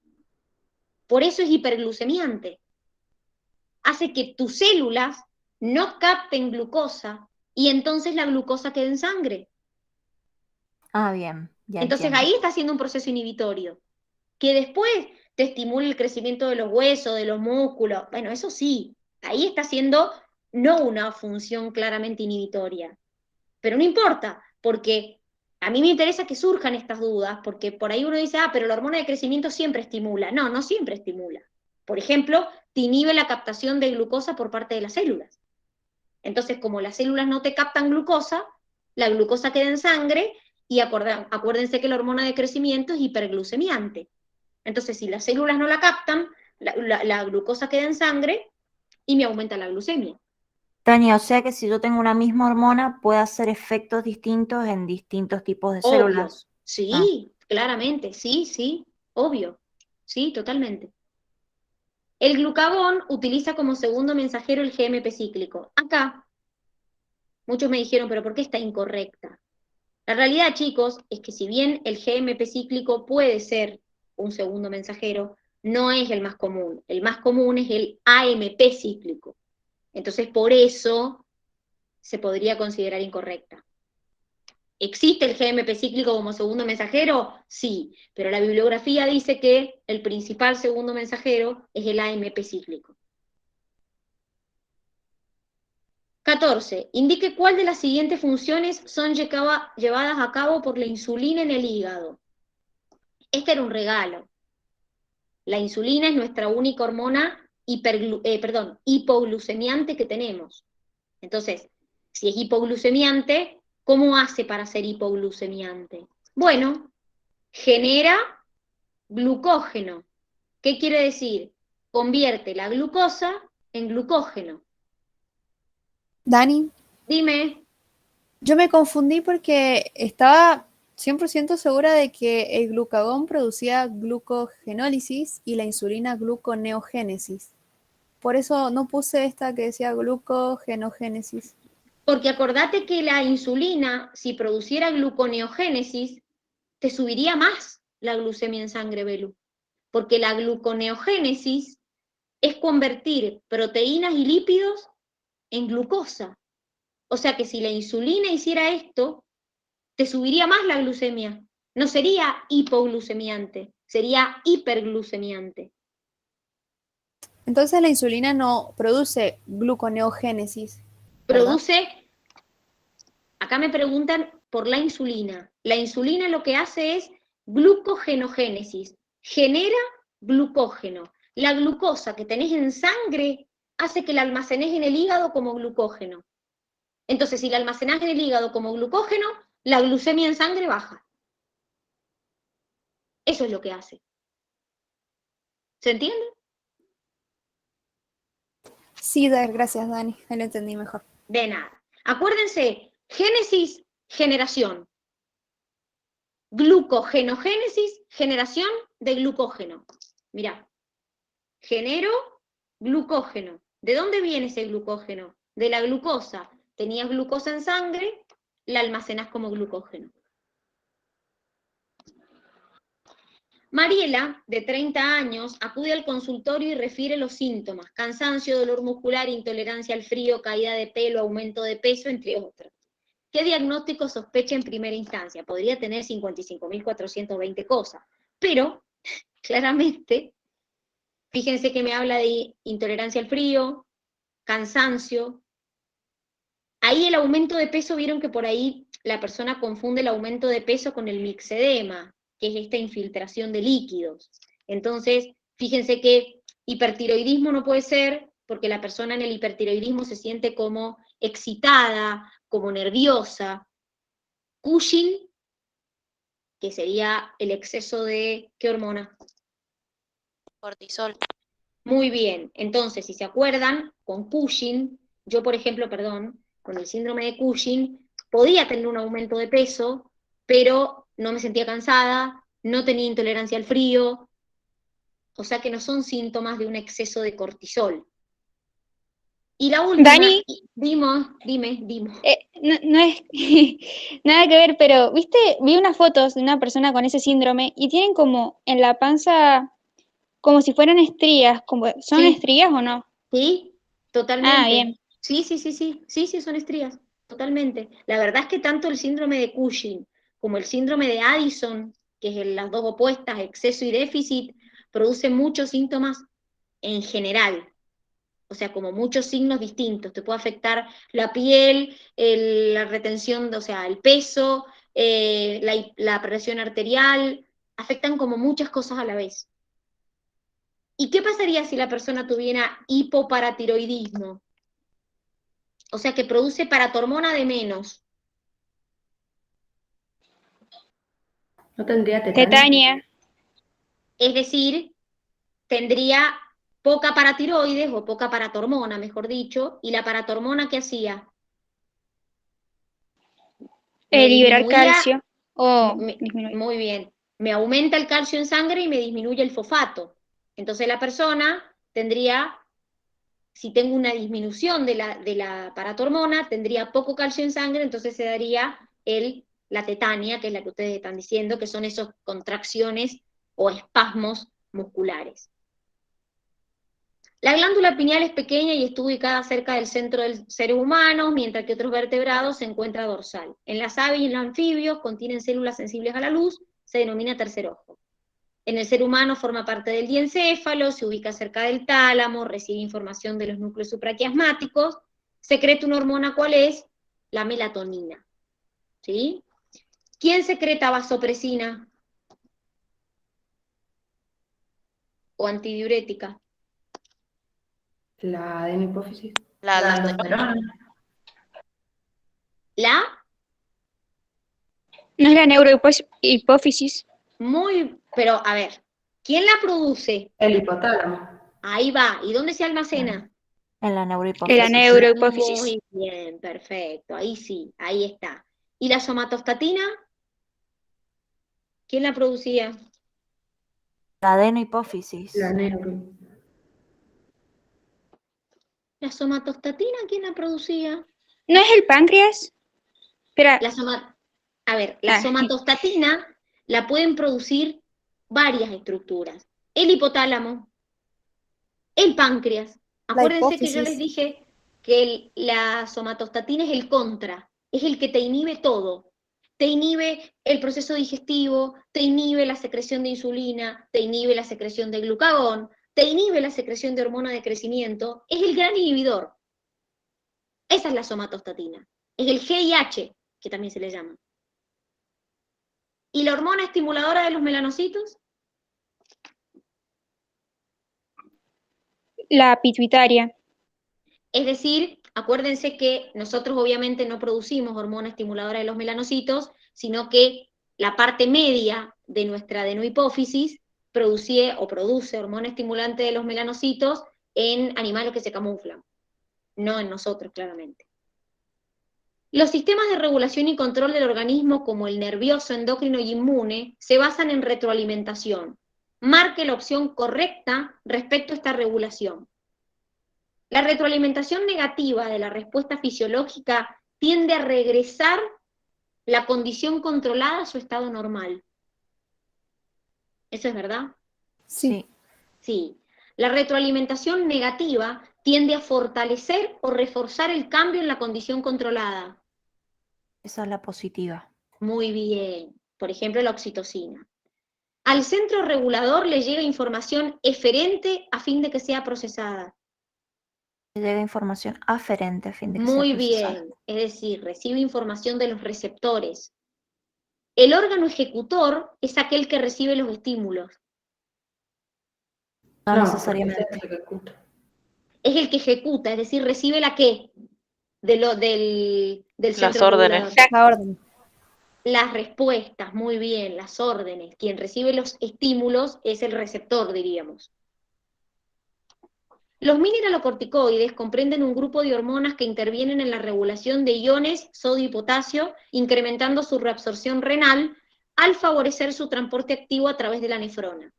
Por eso es hiperglucemiante. Hace que tus células no capten glucosa y entonces la glucosa quede en sangre. Ah, bien, ya Entonces entiendo. ahí está haciendo un proceso inhibitorio. Que después te estimule el crecimiento de los huesos, de los músculos, bueno, eso sí, ahí está haciendo no una función claramente inhibitoria. Pero no importa, porque a mí me interesa que surjan estas dudas, porque por ahí uno dice, ah, pero la hormona de crecimiento siempre estimula. No, no siempre estimula. Por ejemplo, te inhibe la captación de glucosa por parte de las células. Entonces, como las células no te captan glucosa, la glucosa queda en sangre y acuérdense que la hormona de crecimiento es hiperglucemiante. Entonces, si las células no la captan, la glucosa queda en sangre y me aumenta la glucemia. Tania, o sea que si yo tengo una misma hormona, puede hacer efectos distintos en distintos tipos de Obvio, células. Ah, sí, claramente, sí, sí, obvio, sí, totalmente. El glucagón utiliza como segundo mensajero el GMP cíclico. Acá, muchos me dijeron, pero ¿por qué está incorrecta? La realidad, chicos, es que si bien el GMP cíclico puede ser un segundo mensajero, no es el más común. El más común es el AMP cíclico. Entonces, por eso se podría considerar incorrecta. ¿Existe el GMP cíclico como segundo mensajero? Sí, pero la bibliografía dice que el principal segundo mensajero es el AMP cíclico. 14. Indique cuál de las siguientes funciones son llevadas a cabo por la insulina en el hígado. Este era un regalo. La insulina es nuestra única hormona hipoglucemiante que tenemos. Entonces, si es hipoglucemiante, ¿cómo hace para ser hipoglucemiante? Bueno, genera glucógeno. ¿Qué quiere decir? Convierte la glucosa en glucógeno. Dani, Dime, yo me confundí porque estaba 100% segura de que el glucagón producía glucogenólisis y la insulina gluconeogénesis. Por eso no puse esta que decía glucogenogénesis. porque acordate que la insulina, si produciera gluconeogénesis, te subiría más la glucemia en sangre, Belu. Porque la gluconeogénesis es convertir proteínas y lípidos en glucosa. O sea que si la insulina hiciera esto, te subiría más la glucemia. No sería hipoglucemiante, sería hiperglucemiante. Entonces la insulina no produce gluconeogénesis, ¿verdad? Produce, acá me preguntan por la insulina. La insulina lo que hace es glucogenogénesis, genera glucógeno. La glucosa que tenés en sangre hace que la almacenes en el hígado como glucógeno. Entonces, si la almacenás en el hígado como glucógeno, la glucemia en sangre baja. Eso es lo que hace. ¿Se entiende? Sí, gracias, Dani. Ahí lo entendí mejor. De nada. Acuérdense, génesis, generación. Glucogenogénesis, generación de glucógeno. Mirá, genero glucógeno. ¿De dónde viene ese glucógeno? De la glucosa. Tenías glucosa en sangre, la almacenás como glucógeno. Mariela, de 30 años, acude al consultorio y refiere los síntomas: cansancio, dolor muscular, intolerancia al frío, caída de pelo, aumento de peso, entre otros. ¿Qué diagnóstico sospecha en primera instancia? Podría tener 55.420 cosas, pero claramente, fíjense que me habla de intolerancia al frío, cansancio. Ahí el aumento de peso, vieron que por ahí la persona confunde el aumento de peso con el mixedema, que es esta infiltración de líquidos. Entonces, fíjense que hipertiroidismo no puede ser, porque la persona en el hipertiroidismo se siente como excitada, como nerviosa. Cushing, que sería el exceso de, ¿qué hormona? Cortisol. Muy bien, entonces, si se acuerdan, con Cushing, yo por ejemplo, perdón, con el síndrome de Cushing, podía tener un aumento de peso, pero no me sentía cansada, no tenía intolerancia al frío, o sea que no son síntomas de un exceso de cortisol. Y la última, Dani, dime. no es nada que ver, pero, ¿viste? Vi unas fotos de una persona con ese síndrome y tienen como en la panza, como si fueran estrías, como, ¿son Sí. estrías o no? Sí, totalmente. Ah, bien. Sí, son estrías, totalmente. La verdad es que tanto el síndrome de Cushing como el síndrome de Addison, que es las dos opuestas, exceso y déficit, producen muchos síntomas en general, o sea, como muchos signos distintos. Te puede afectar la piel, la retención, o sea, el peso, la presión arterial, afectan como muchas cosas a la vez. ¿Y qué pasaría si la persona tuviera hipoparatiroidismo? O sea, que produce paratormona de menos. ¿No tendría tetania? Tetania. Es decir, tendría poca paratiroides o poca paratormona, mejor dicho, y la paratormona, ¿qué hacía? Me Liberar disminuía, calcio. O disminuir. muy bien, me aumenta el calcio en sangre y me disminuye el fosfato. Entonces la persona tendría, si tengo una disminución de la paratormona, tendría poco calcio en sangre, entonces se daría la tetania, que es la que ustedes están diciendo, que son esas contracciones o espasmos musculares. La glándula pineal es pequeña y está ubicada cerca del centro del ser humano, mientras que otros vertebrados se encuentra dorsal. En las aves y en los anfibios contienen células sensibles a la luz, se denomina tercer ojo. En el ser humano forma parte del diencéfalo, se ubica cerca del tálamo, recibe información de los núcleos supraquiasmáticos, secreta una hormona, ¿cuál es? La melatonina. ¿Sí? ¿Quién secreta vasopresina? ¿O antidiurética? La adenohipófisis. La La aldosterona. aldosterona. La, ¿No es la neurohipófisis? pero a ver, ¿quién la produce? El hipotálamo. Ahí va, ¿y dónde se almacena? En la En la neurohipófisis. neurohipófisis. Muy bien, perfecto, ahí sí, ahí está. ¿Y la somatostatina? ¿Quién la producía? La adenohipófisis. La neuro. ¿La somatostatina quién la producía? ¿No es el páncreas? Espera. La somatostatina la pueden producir varias estructuras. El hipotálamo, el páncreas. Acuérdense que yo les hipófisis. dije que la somatostatina es el contra, es el que te inhibe todo. Te inhibe el proceso digestivo, te inhibe la secreción de insulina, te inhibe la secreción de glucagón, te inhibe la secreción de hormona de crecimiento, es el gran inhibidor. Esa es la somatostatina. Es el GIH, que también se le llama. ¿Y la hormona estimuladora de los melanocitos? La pituitaria. Es decir, acuérdense que nosotros obviamente no producimos hormona estimuladora de los melanocitos, sino que la parte media de nuestra adenohipófisis produce hormona estimulante de los melanocitos en animales que se camuflan, no en nosotros, claramente. Los sistemas de regulación y control del organismo, como el nervioso, endocrino y inmune, se basan en retroalimentación. Marque la opción correcta respecto a esta regulación. La retroalimentación negativa de la respuesta fisiológica tiende a regresar la condición controlada a su estado normal. ¿Eso es verdad? Sí. Sí. La retroalimentación negativa tiende a fortalecer o reforzar el cambio en la condición controlada. Esa es la positiva. Muy bien. Por ejemplo, la oxitocina. Al centro regulador le llega información eferente a fin de que sea procesada. Llega información aferente a fin de que sea Muy procesada. bien. Es decir, recibe información de los receptores. El órgano ejecutor es aquel que recibe los estímulos. No No, necesariamente. porque se ejecuta. Es el que ejecuta, es decir, recibe la qué del Las centro órdenes. regulador. La orden. Las respuestas, muy bien, las órdenes. Quien recibe los estímulos es el receptor, diríamos. Los mineralocorticoides comprenden un grupo de hormonas que intervienen en la regulación de iones sodio y potasio, incrementando su reabsorción renal al favorecer su transporte activo a través de la nefrona.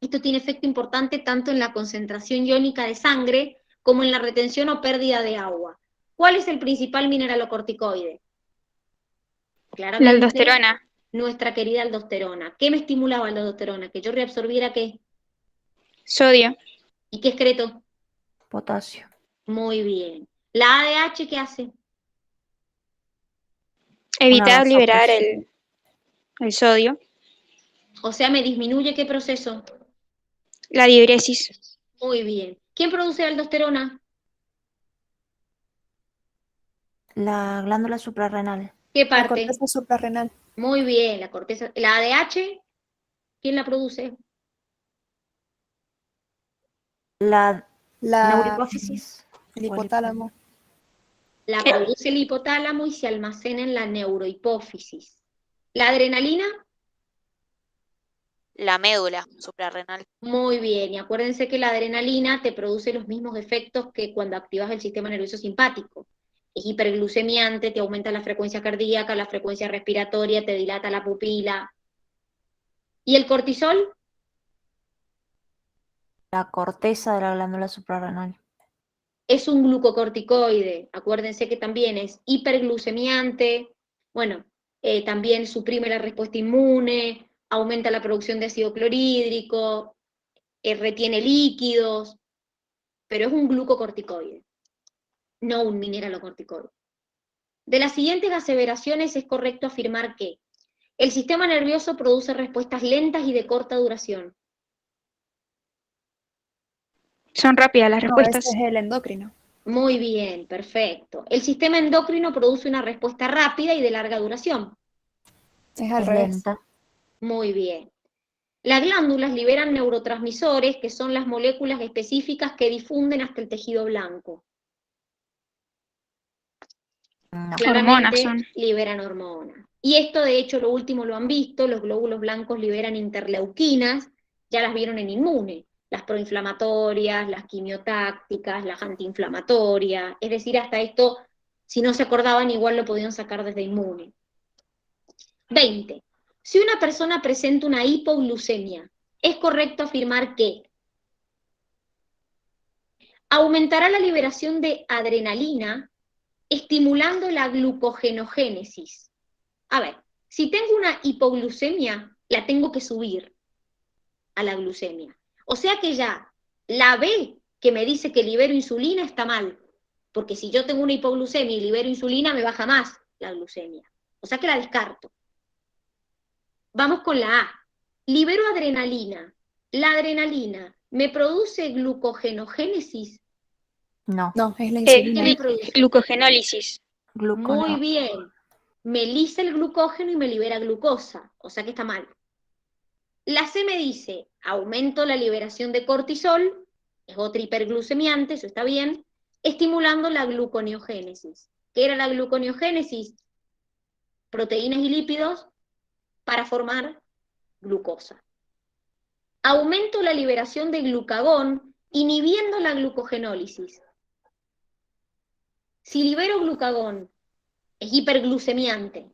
Esto tiene efecto importante tanto en la concentración iónica de sangre como en la retención o pérdida de agua. ¿Cuál es el principal mineralocorticoide? La Claramente, aldosterona. nuestra querida aldosterona. ¿Qué me estimulaba la aldosterona? Que yo reabsorbiera ¿qué? Sodio. ¿Y qué excreto? Potasio. Muy bien. ¿La ADH qué hace? Evitar liberar vasopresión. el sodio. O sea, me disminuye ¿qué proceso? La diuresis. Muy bien. ¿Quién produce la aldosterona? La glándula suprarrenal. ¿Qué La parte? corteza suprarrenal. Muy bien, la corteza. ¿La ADH? ¿Quién la produce? La La, neurohipófisis. el hipotálamo. La produce el hipotálamo y se almacena en la neurohipófisis. ¿La adrenalina? La médula suprarrenal. Muy bien, y acuérdense que la adrenalina te produce los mismos efectos que cuando activas el sistema nervioso simpático. Es hiperglucemiante, te aumenta la frecuencia cardíaca, la frecuencia respiratoria, te dilata la pupila. ¿Y el cortisol? La corteza de la glándula suprarrenal. Es un glucocorticoide, acuérdense que también es hiperglucemiante, bueno, también suprime la respuesta inmune, aumenta la producción de ácido clorhídrico, retiene líquidos, pero es un glucocorticoide, no un mineralocorticoide. De las siguientes aseveraciones es correcto afirmar que el sistema nervioso produce respuestas lentas y de corta duración. Son rápidas las No, respuestas. ese es el endocrino. Muy bien, perfecto. El sistema endocrino produce una respuesta rápida y de larga duración. Es al Es revés. lenta. Muy bien. Las glándulas liberan neurotransmisores, que son las moléculas específicas que difunden hasta el tejido blanco. No. Claramente Hormonas son. liberan hormonas. Y esto, de hecho, lo último lo han visto, los glóbulos blancos liberan interleuquinas, ya las vieron en Inmune, las proinflamatorias, las quimiotácticas, las antiinflamatorias, es decir, hasta esto, si no se acordaban, igual lo podían sacar desde Inmune. 20. Si una persona presenta una hipoglucemia, es correcto afirmar que aumentará la liberación de adrenalina, estimulando la glucogenogénesis. A ver, si tengo una hipoglucemia, la tengo que subir a la glucemia. O sea que ya la B que me dice que libero insulina está mal, porque si yo tengo una hipoglucemia y libero insulina, me baja más la glucemia. O sea que la descarto. Vamos con la A. Libero adrenalina. La adrenalina me produce glucogenogénesis. No. No, es la ¿Qué insulina. me produce? Glucogenólisis. Muy bien. Me lisa el glucógeno y me libera glucosa. O sea que está mal. La C me dice, aumento la liberación de cortisol, es otra hiperglucemiante, eso está bien, estimulando la gluconeogénesis. ¿Qué era la gluconeogénesis? Proteínas y lípidos para formar glucosa. Aumento la liberación de glucagón, inhibiendo la glucogenólisis. Si libero glucagón, es hiperglucemiante.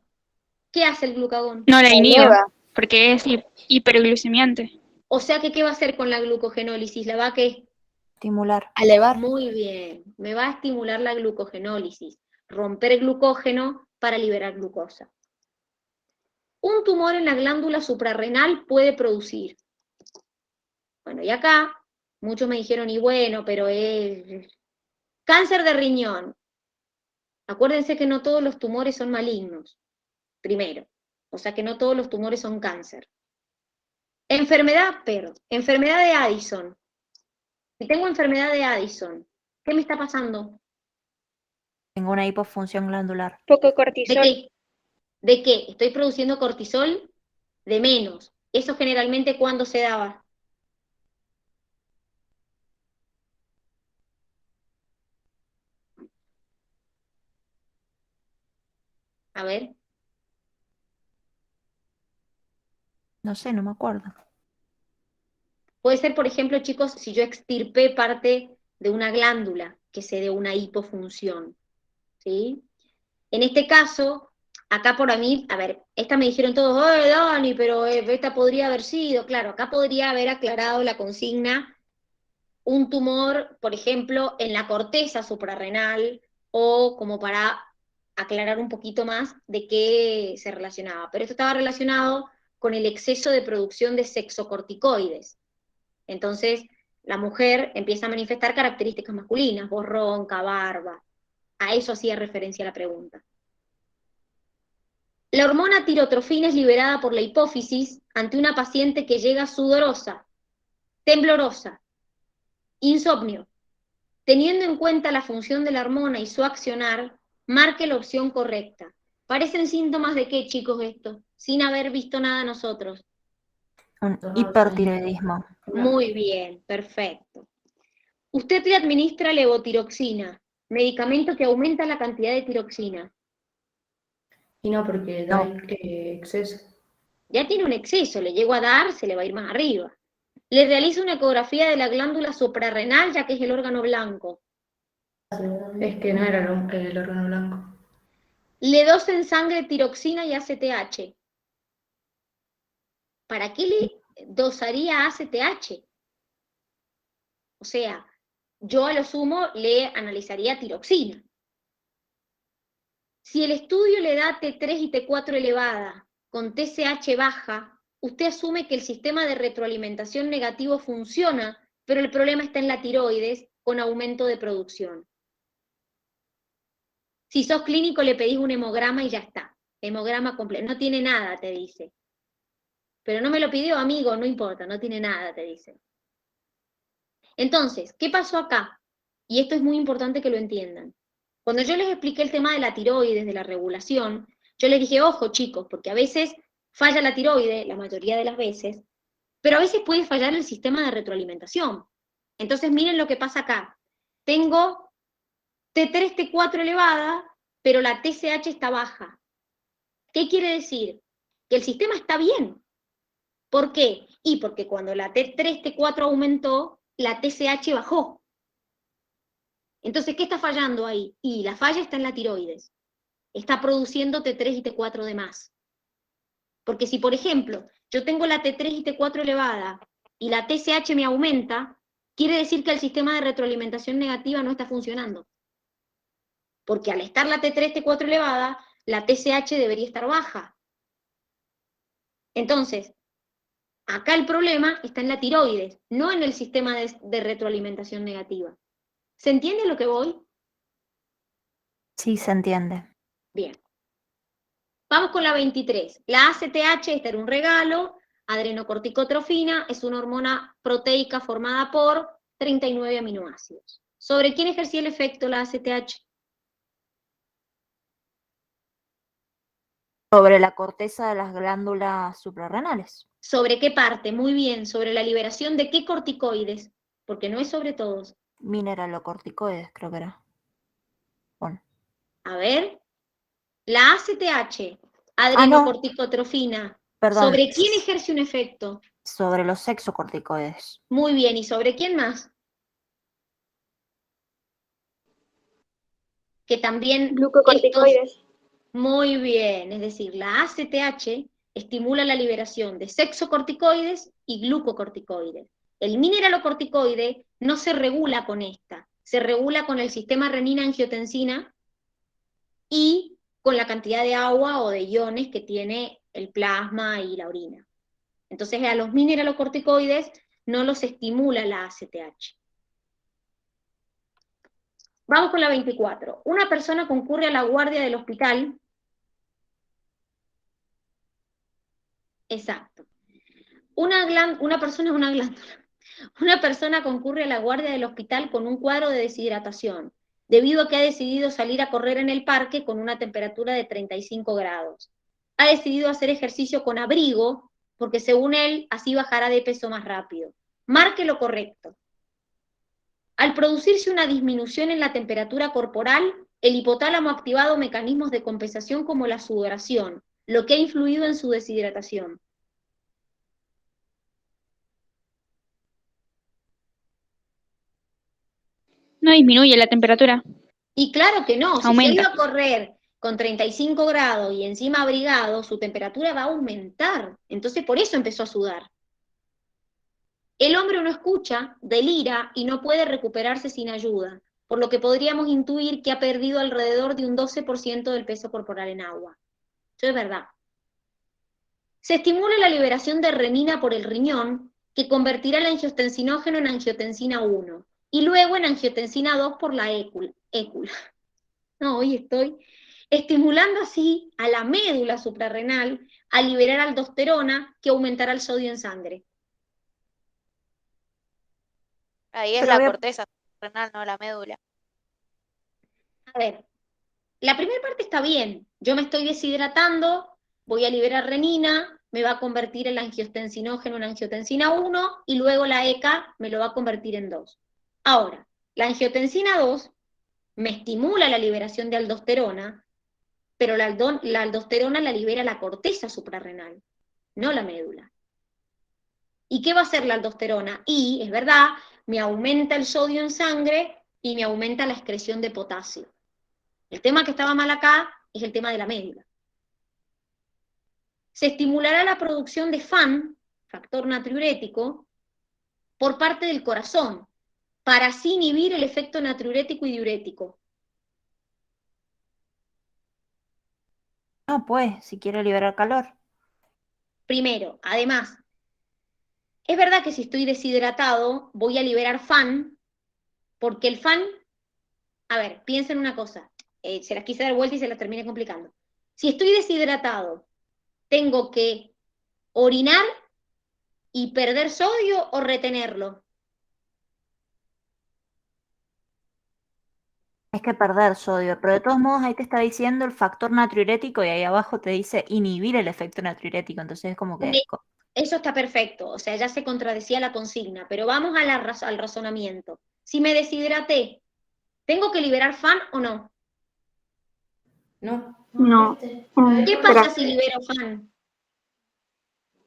¿Qué hace el glucagón? No la inhibo, Eleva. porque es hiperglucemiante. O sea que, ¿qué va a hacer con la glucogenólisis? ¿La va a qué? Estimular. Elevar. Muy bien, me va a estimular la glucogenólisis, romper glucógeno para liberar glucosa. Un tumor en la glándula suprarrenal puede producir. Bueno, y acá muchos me dijeron, y bueno, pero es cáncer de riñón. Acuérdense que no todos los tumores son malignos, primero. O sea que no todos los tumores son cáncer. Enfermedad de Addison. Si tengo enfermedad de Addison, ¿qué me está pasando? Tengo una hipofunción glandular. Poco ¿De cortisol. qué? ¿De qué? Estoy produciendo cortisol de menos. ¿Eso generalmente cuándo se daba? A ver. No sé, no me acuerdo. Puede ser, por ejemplo, chicos, si yo extirpé parte de una glándula que se dé una hipofunción, ¿sí? En este caso, acá por mí, a ver, esta me dijeron todos, ¡ay, Dani, pero esta podría haber sido! Claro, acá podría haber aclarado la consigna un tumor, por ejemplo, en la corteza suprarrenal, o como para aclarar un poquito más de qué se relacionaba. Pero esto estaba relacionado con el exceso de producción de sexocorticoides. Entonces, la mujer empieza a manifestar características masculinas, voz ronca, barba. A eso hacía referencia la pregunta. La hormona tirotrofina es liberada por la hipófisis ante una paciente que llega sudorosa, temblorosa, insomnio. Teniendo en cuenta la función de la hormona y su accionar, marque la opción correcta. ¿Parecen síntomas de qué, chicos, esto? Sin haber visto nada nosotros. Un hipertiroidismo. Muy bien, perfecto. Usted le administra levotiroxina, medicamento que aumenta la cantidad de tiroxina. Y no, porque da exceso. Ya tiene un exceso, le llego a dar, se le va a ir más arriba. Le realiza una ecografía de la glándula suprarrenal, ya que es el órgano blanco. Es que no era el órgano blanco. Le dosa en sangre tiroxina y ACTH. ¿Para qué le dosaría ACTH? O sea, yo a lo sumo le analizaría tiroxina. Si el estudio le da T3 y T4 elevada con TSH baja, usted asume que el sistema de retroalimentación negativo funciona, pero el problema está en la tiroides con aumento de producción. Si sos clínico le pedís un hemograma y ya está. Hemograma completo. No tiene nada, te dice. Pero no me lo pidió, amigo, no importa, no tiene nada, te dice. Entonces, ¿qué pasó acá? Y esto es muy importante que lo entiendan. Cuando yo les expliqué el tema de la tiroides, de la regulación, yo les dije, ojo chicos, porque a veces falla la tiroides, la mayoría de las veces, pero a veces puede fallar el sistema de retroalimentación. Entonces miren lo que pasa acá. Tengo T3, T4 elevada, pero la TSH está baja. ¿Qué quiere decir? Que el sistema está bien. ¿Por qué? Y porque cuando la T3, T4 aumentó, la TSH bajó. Entonces, ¿qué está fallando ahí? Y la falla está en la tiroides. Está produciendo T3 y T4 de más. Porque si, por ejemplo, yo tengo la T3 y T4 elevada y la TSH me aumenta, quiere decir que el sistema de retroalimentación negativa no está funcionando. Porque al estar la T3, T4 elevada, la TSH debería estar baja. Entonces, acá el problema está en la tiroides, no en el sistema de retroalimentación negativa. ¿Se entiende lo que voy? Sí, se entiende. Bien. Vamos con la 23. La ACTH, este era un regalo. Adrenocorticotrofina es una hormona proteica formada por 39 aminoácidos. ¿Sobre quién ejercía el efecto la ACTH? Sobre la corteza de las glándulas suprarrenales. ¿Sobre qué parte? Muy bien. ¿Sobre la liberación de qué corticoides? Porque no es sobre todos. Mineralocorticoides, creo que era. Bueno. A ver. La ACTH, adrenocorticotrofina, Perdón. ¿sobre quién ejerce un efecto? Sobre los sexocorticoides. Muy bien, ¿y sobre quién más? Que también Glucocorticoides. muy bien, es decir, la ACTH estimula la liberación de sexocorticoides y glucocorticoides. El mineralocorticoide no se regula con esta, se regula con el sistema renina-angiotensina y con la cantidad de agua o de iones que tiene el plasma y la orina. Entonces a los mineralocorticoides no los estimula la ACTH. Vamos con la 24. Una persona concurre a la guardia del hospital. Exacto. Una persona es una glándula. Una persona concurre a la guardia del hospital con un cuadro de deshidratación, debido a que ha decidido salir a correr en el parque con una temperatura de 35 grados. Ha decidido hacer ejercicio con abrigo, porque según él, así bajará de peso más rápido. Marque lo correcto. Al producirse una disminución en la temperatura corporal, el hipotálamo ha activado mecanismos de compensación como la sudoración, lo que ha influido en su deshidratación. No disminuye la temperatura, Y claro que no, si se aumenta. iba a correr con 35 grados y encima abrigado, su temperatura va a aumentar. Entonces por eso empezó a sudar. El hombre no escucha, delira y no puede recuperarse sin ayuda, por lo que podríamos intuir que ha perdido alrededor de un 12% del peso corporal en agua. Eso es verdad. Se estimula la liberación de renina por el riñón, que convertirá el angiostensinógeno en angiotensina 1, y luego en angiotensina 2 por la écula. No, hoy estoy estimulando así a la médula suprarrenal a liberar aldosterona, que aumentará el sodio en sangre. Ahí es Pero la voy a- corteza renal, no la médula. A ver, la primera parte está bien. Yo me estoy deshidratando, voy a liberar renina, me va a convertir el angiostensinógeno en angiotensina 1 y luego la ECA me lo va a convertir en 2. Ahora, la angiotensina 2 me estimula la liberación de aldosterona, pero la aldosterona la libera la corteza suprarrenal, no la médula. ¿Y qué va a hacer la aldosterona? Y, es verdad, me aumenta el sodio en sangre y me aumenta la excreción de potasio. El tema que estaba mal acá es el tema de la médula. Se estimulará la producción de FAN, factor natriurético, por parte del corazón, para así inhibir el efecto natriurético y diurético. No, pues, si quiere liberar calor. Primero, además, es verdad que si estoy deshidratado voy a liberar FAN, porque el FAN, a ver, piensen una cosa, se las quise dar vuelta y se las terminé complicando. Si estoy deshidratado, ¿tengo que orinar y perder sodio o retenerlo? Es que perder sodio, pero de todos modos ahí te está diciendo el factor natriurético y ahí abajo te dice inhibir el efecto natriurético, entonces es como que... Eso está perfecto, o sea, ya se contradecía la consigna, pero vamos a al razonamiento. Si me deshidraté, ¿tengo que liberar FAN o no? No. No. ¿Qué pasa si libero FAN?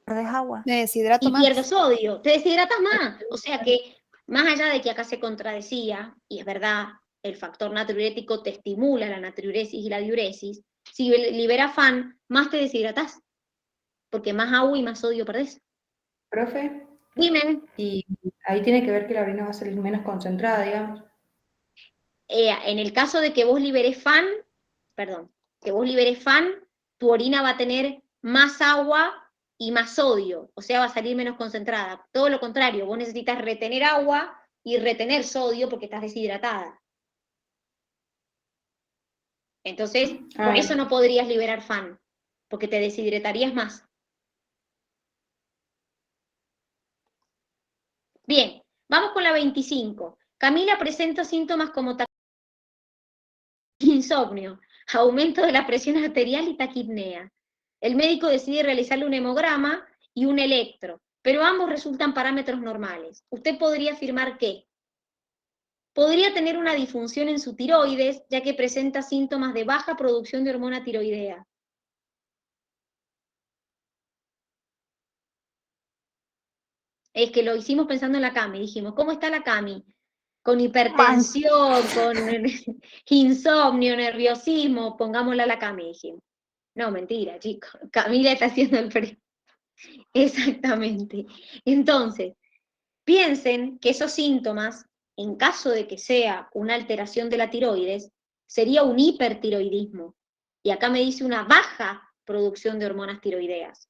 ¿Perdés agua? Me deshidrato Y pierdo más. sodio, te deshidratas más. O sea que, más allá de que acá se contradecía, y es verdad, el factor natriurético te estimula la natriuresis y la diuresis, si libera FAN, más te deshidratas, porque más agua y más sodio perdés. Profe, Dime. y ahí tiene que ver que la orina va a salir menos concentrada, digamos. En el caso de que vos liberes FAN, tu orina va a tener más agua y más sodio, o sea, va a salir menos concentrada. Todo lo contrario, vos necesitas retener agua y retener sodio porque estás deshidratada. Entonces, por eso no podrías liberar FAN, porque te deshidratarías más. Bien, vamos con la 25. Camila presenta síntomas como insomnio, aumento de la presión arterial y taquipnea. El médico decide realizarle un hemograma y un electro, pero ambos resultan parámetros normales. Usted podría afirmar que podría tener una disfunción en su tiroides, ya que presenta síntomas de baja producción de hormona tiroidea. Es que lo hicimos pensando en la Cami, dijimos, ¿cómo está la Cami? Con hipertensión, con insomnio, nerviosismo, pongámosla a la Cami, dijimos. No, mentira, chicos. Camila está haciendo el pre. Exactamente. Entonces, piensen que esos síntomas, en caso de que sea una alteración de la tiroides, sería un hipertiroidismo. Y acá me dice una baja producción de hormonas tiroideas.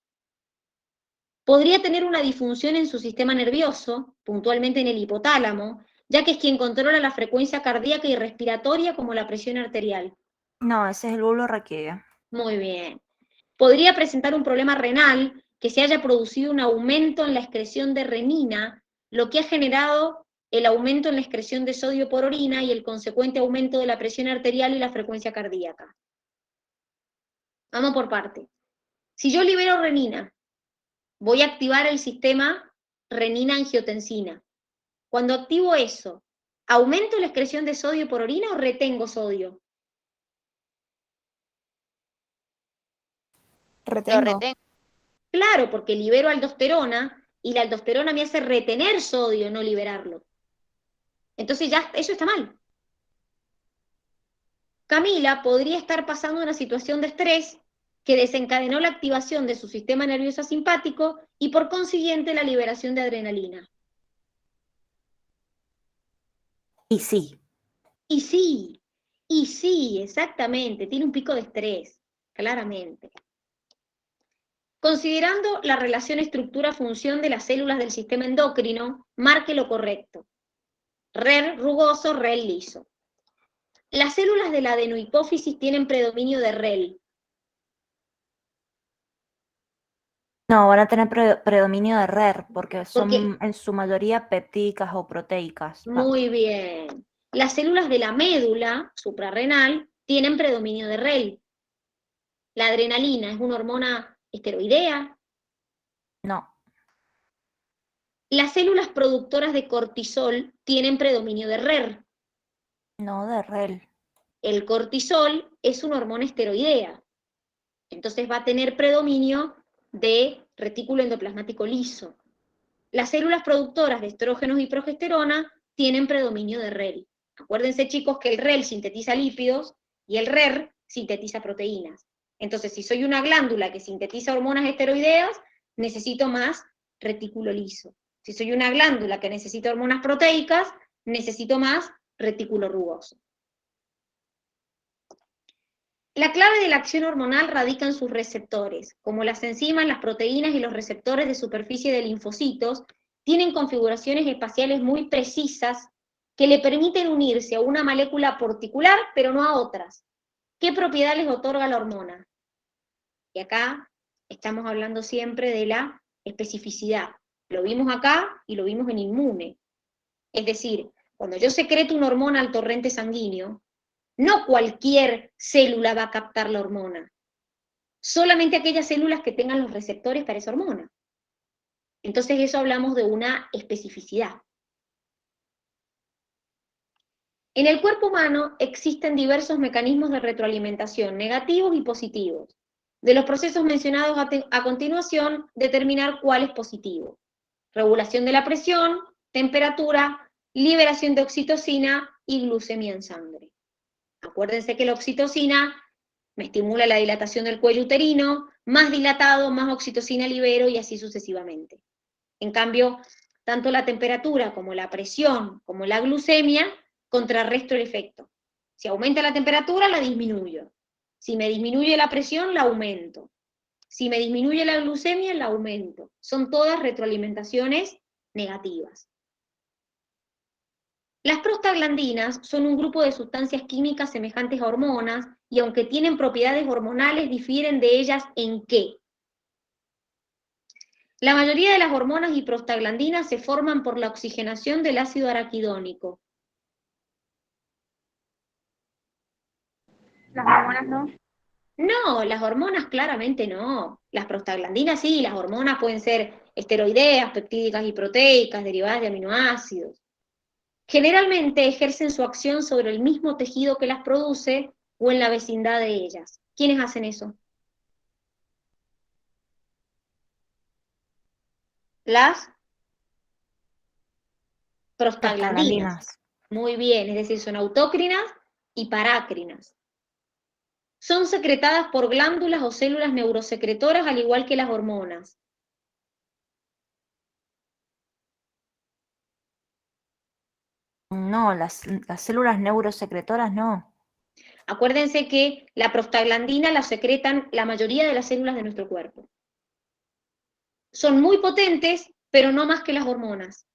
Podría tener una disfunción en su sistema nervioso, puntualmente en el hipotálamo, ya que es quien controla la frecuencia cardíaca y respiratoria como la presión arterial. No, ese es el bulbo raquídeo. Muy bien. Podría presentar un problema renal, que se haya producido un aumento en la excreción de renina, lo que ha generado el aumento en la excreción de sodio por orina y el consecuente aumento de la presión arterial y la frecuencia cardíaca. Vamos por parte. Si yo libero renina, voy a activar el sistema renina-angiotensina. Cuando activo eso, ¿aumento la excreción de sodio por orina o retengo sodio? Lo Retengo. retengo. Claro, porque libero aldosterona y la aldosterona me hace retener sodio, no liberarlo. Entonces ya eso está mal. Camila podría estar pasando una situación de estrés que desencadenó la activación de su sistema nervioso simpático y por consiguiente la liberación de adrenalina. Y sí. Y sí, exactamente, tiene un pico de estrés, claramente. Considerando la relación estructura-función de las células del sistema endocrino, marque lo correcto. RER rugoso, REL liso. Las células de la adenohipófisis tienen predominio de REL. No, van a tener predominio de RER, porque son Porque, en su mayoría peptídicas o proteicas. muy bien. Las células de la médula suprarrenal tienen predominio de REL. La adrenalina es una hormona esteroidea. No, Las células productoras de cortisol tienen predominio de RER. no de REL. El cortisol es una hormona esteroidea. Entonces va a tener predominio de retículo endoplasmático liso. Las células productoras de estrógenos y progesterona tienen predominio de REL. Acuérdense, chicos, que el REL sintetiza lípidos y el RER sintetiza proteínas. Entonces, si soy una glándula que sintetiza hormonas esteroideas, necesito más retículo liso. Si soy una glándula que necesita hormonas proteicas, necesito más retículo rugoso. La clave de la acción hormonal radica en sus receptores. Como las enzimas, las proteínas y los receptores de superficie de linfocitos tienen configuraciones espaciales muy precisas que le permiten unirse a una molécula particular, pero no a otras. ¿Qué propiedad les otorga la hormona? Y acá estamos hablando siempre de la especificidad. Lo vimos acá y lo vimos en inmune. Es decir, cuando yo secreto una hormona al torrente sanguíneo, no cualquier célula va a captar la hormona, solamente aquellas células que tengan los receptores para esa hormona. Entonces eso hablamos de una especificidad. En el cuerpo humano existen diversos mecanismos de retroalimentación, negativos y positivos. De los procesos mencionados a continuación, determinar cuál es positivo. Regulación de la presión, temperatura, liberación de oxitocina y glucemia en sangre. Acuérdense que la oxitocina me estimula la dilatación del cuello uterino, más dilatado, más oxitocina libero y así sucesivamente. En cambio, tanto la temperatura como la presión como la glucemia contrarresto el efecto. Si aumenta la temperatura, la disminuyo. Si me disminuye la presión, la aumento. Si me disminuye la glucemia, la aumento. Son todas retroalimentaciones negativas. Las prostaglandinas son un grupo de sustancias químicas semejantes a hormonas y aunque tienen propiedades hormonales, difieren de ellas ¿en qué? La mayoría de las hormonas y prostaglandinas se forman por la oxigenación del ácido araquidónico. Las hormonas no. No, las hormonas claramente no. Las prostaglandinas sí, las hormonas pueden ser esteroideas, peptídicas y proteicas, derivadas de aminoácidos. Generalmente ejercen su acción sobre el mismo tejido que las produce o en la vecindad de ellas. ¿Quiénes hacen eso? Las prostaglandinas. Muy bien, es decir, son autócrinas y parácrinas. Son secretadas por glándulas o células neurosecretoras al igual que las hormonas. No, las células neurosecretoras no. Acuérdense que la prostaglandina la secretan la mayoría de las células de nuestro cuerpo. Son muy potentes, pero no más que las hormonas.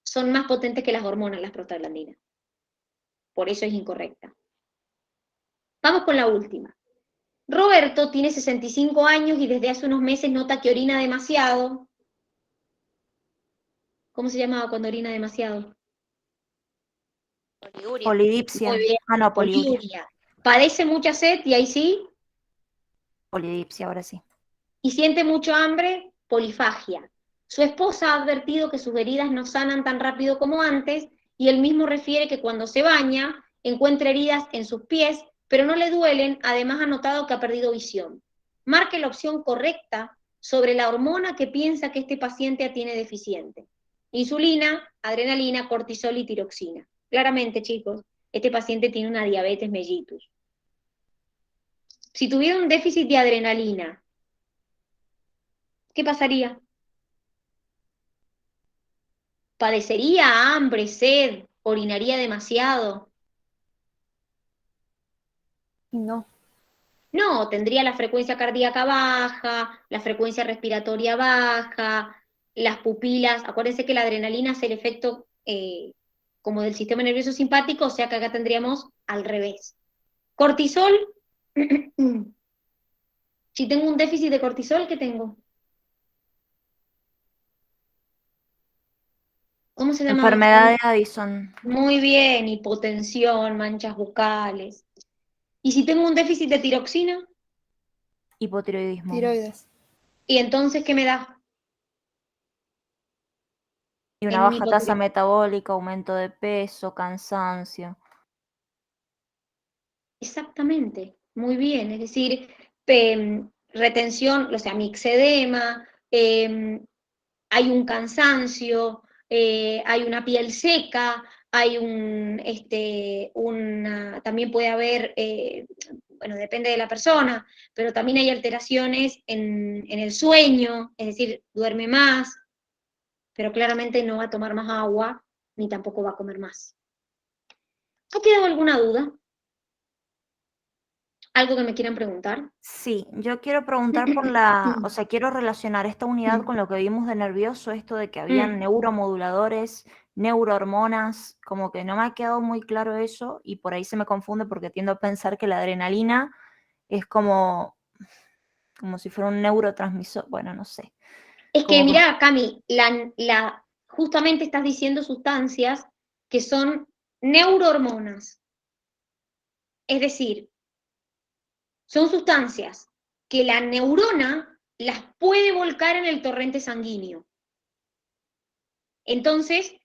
Son más potentes que las hormonas, las prostaglandinas. Por eso es incorrecta. Vamos con la última. Roberto tiene 65 años y desde hace unos meses nota que orina demasiado. ¿Cómo se llamaba cuando orina demasiado? Oliguria. Polidipsia. Muy bien. Ah, no, poliuria. Poliuria. Padece mucha sed y ahí sí. Polidipsia, ahora sí. Y siente mucho hambre, polifagia. Su esposa ha advertido que sus heridas no sanan tan rápido como antes y él mismo refiere que cuando se baña encuentra heridas en sus pies, pero no le duelen, además ha notado que ha perdido visión. Marque la opción correcta sobre la hormona que piensa que este paciente tiene deficiente. Insulina, adrenalina, cortisol y tiroxina. Claramente, chicos, este paciente tiene una diabetes mellitus. Si tuviera un déficit de adrenalina, ¿qué pasaría? ¿Padecería hambre, sed, orinaría demasiado? No. No, tendría la frecuencia cardíaca baja, la frecuencia respiratoria baja, las pupilas. Acuérdense que la adrenalina hace el efecto como del sistema nervioso simpático, o sea que acá tendríamos al revés. Cortisol, si tengo un déficit de cortisol, ¿qué tengo? ¿Cómo se llama? Enfermedad de Addison. Muy bien, hipotensión, manchas bucales. ¿Y si tengo un déficit de tiroxina? Hipotiroidismo. Tiroides. ¿Y entonces qué me da? Y una En un baja tasa hipotiroidismo. metabólica, aumento de peso, cansancio. Exactamente, muy bien. Es decir, retención, o sea, mixedema, hay un cansancio, hay una piel seca, hay también puede haber, bueno, depende de la persona, pero también hay alteraciones en el sueño, es decir, duerme más, pero claramente no va a tomar más agua, ni tampoco va a comer más. ¿Ha quedado alguna duda? ¿Algo que me quieran preguntar? Sí, yo quiero preguntar por o sea, quiero relacionar esta unidad con lo que vimos de nervioso, esto de que habían neuromoduladores, neurohormonas, como que no me ha quedado muy claro eso y por ahí se me confunde porque tiendo a pensar que la adrenalina es como si fuera un neurotransmisor, bueno, no sé. Es que, Como que- mirá, Cami, justamente estás diciendo sustancias que son neurohormonas. Es decir, son sustancias que la neurona las puede volcar en el torrente sanguíneo. Entonces,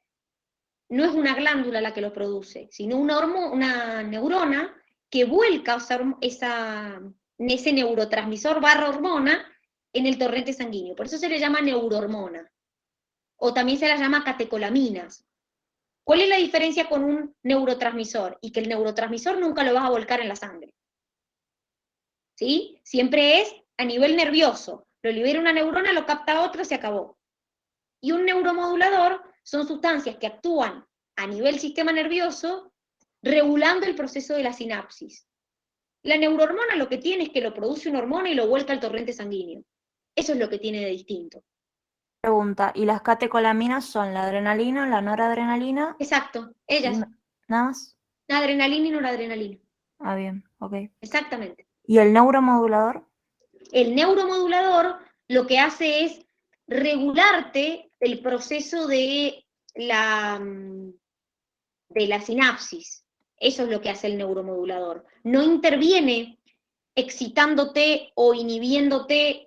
no es una glándula la que lo produce, sino una neurona que vuelca ese neurotransmisor barra hormona en el torrente sanguíneo. Por eso se le llama neurohormona. O también se las llama catecolaminas. ¿Cuál es la diferencia con un neurotransmisor? Y que el neurotransmisor nunca lo vas a volcar en la sangre. ¿Sí? Siempre es a nivel nervioso. Lo libera una neurona, lo capta otro, se acabó. Y un neuromodulador son sustancias que actúan a nivel sistema nervioso, regulando el proceso de la sinapsis. La neurohormona lo que tiene es que lo produce una hormona y lo vuelca al torrente sanguíneo. Eso es lo que tiene de distinto. Pregunta, ¿y las catecolaminas son la adrenalina, la noradrenalina? Exacto, ellas. ¿Nada más? La adrenalina y noradrenalina. Ah, bien, ok. Exactamente. ¿Y el neuromodulador? El neuromodulador lo que hace es regularte el proceso de la sinapsis. Eso es lo que hace el neuromodulador. No interviene excitándote o inhibiéndote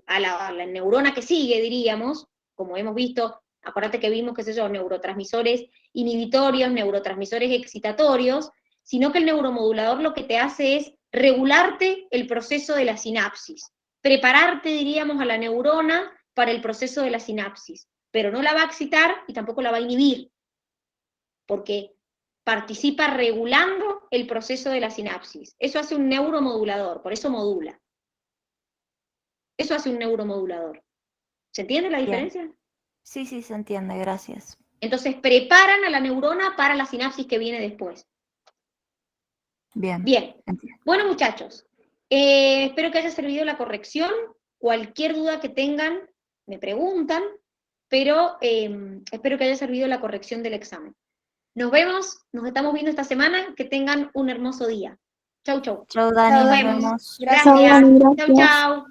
a la neurona que sigue, diríamos, como hemos visto, acuérdate que vimos, qué sé yo, neurotransmisores inhibitorios, neurotransmisores excitatorios, sino que el neuromodulador lo que te hace es regularte el proceso de la sinapsis, prepararte, diríamos, a la neurona para el proceso de la sinapsis, pero no la va a excitar y tampoco la va a inhibir, porque participa regulando el proceso de la sinapsis. Eso hace un neuromodulador, por eso modula. Eso hace un neuromodulador. ¿Se entiende la diferencia? Sí, sí, se entiende, gracias. Entonces preparan a la neurona para la sinapsis que viene después. Bien. Bien. Entiendo. Bueno, muchachos, espero que haya servido la corrección. Cualquier duda que tengan, me preguntan, pero espero que haya servido la corrección del examen. Nos vemos, nos estamos viendo esta semana, que tengan un hermoso día. Chau, chau. Chau, Dani, Nos nos vemos. vemos. Gracias. Chau, chau.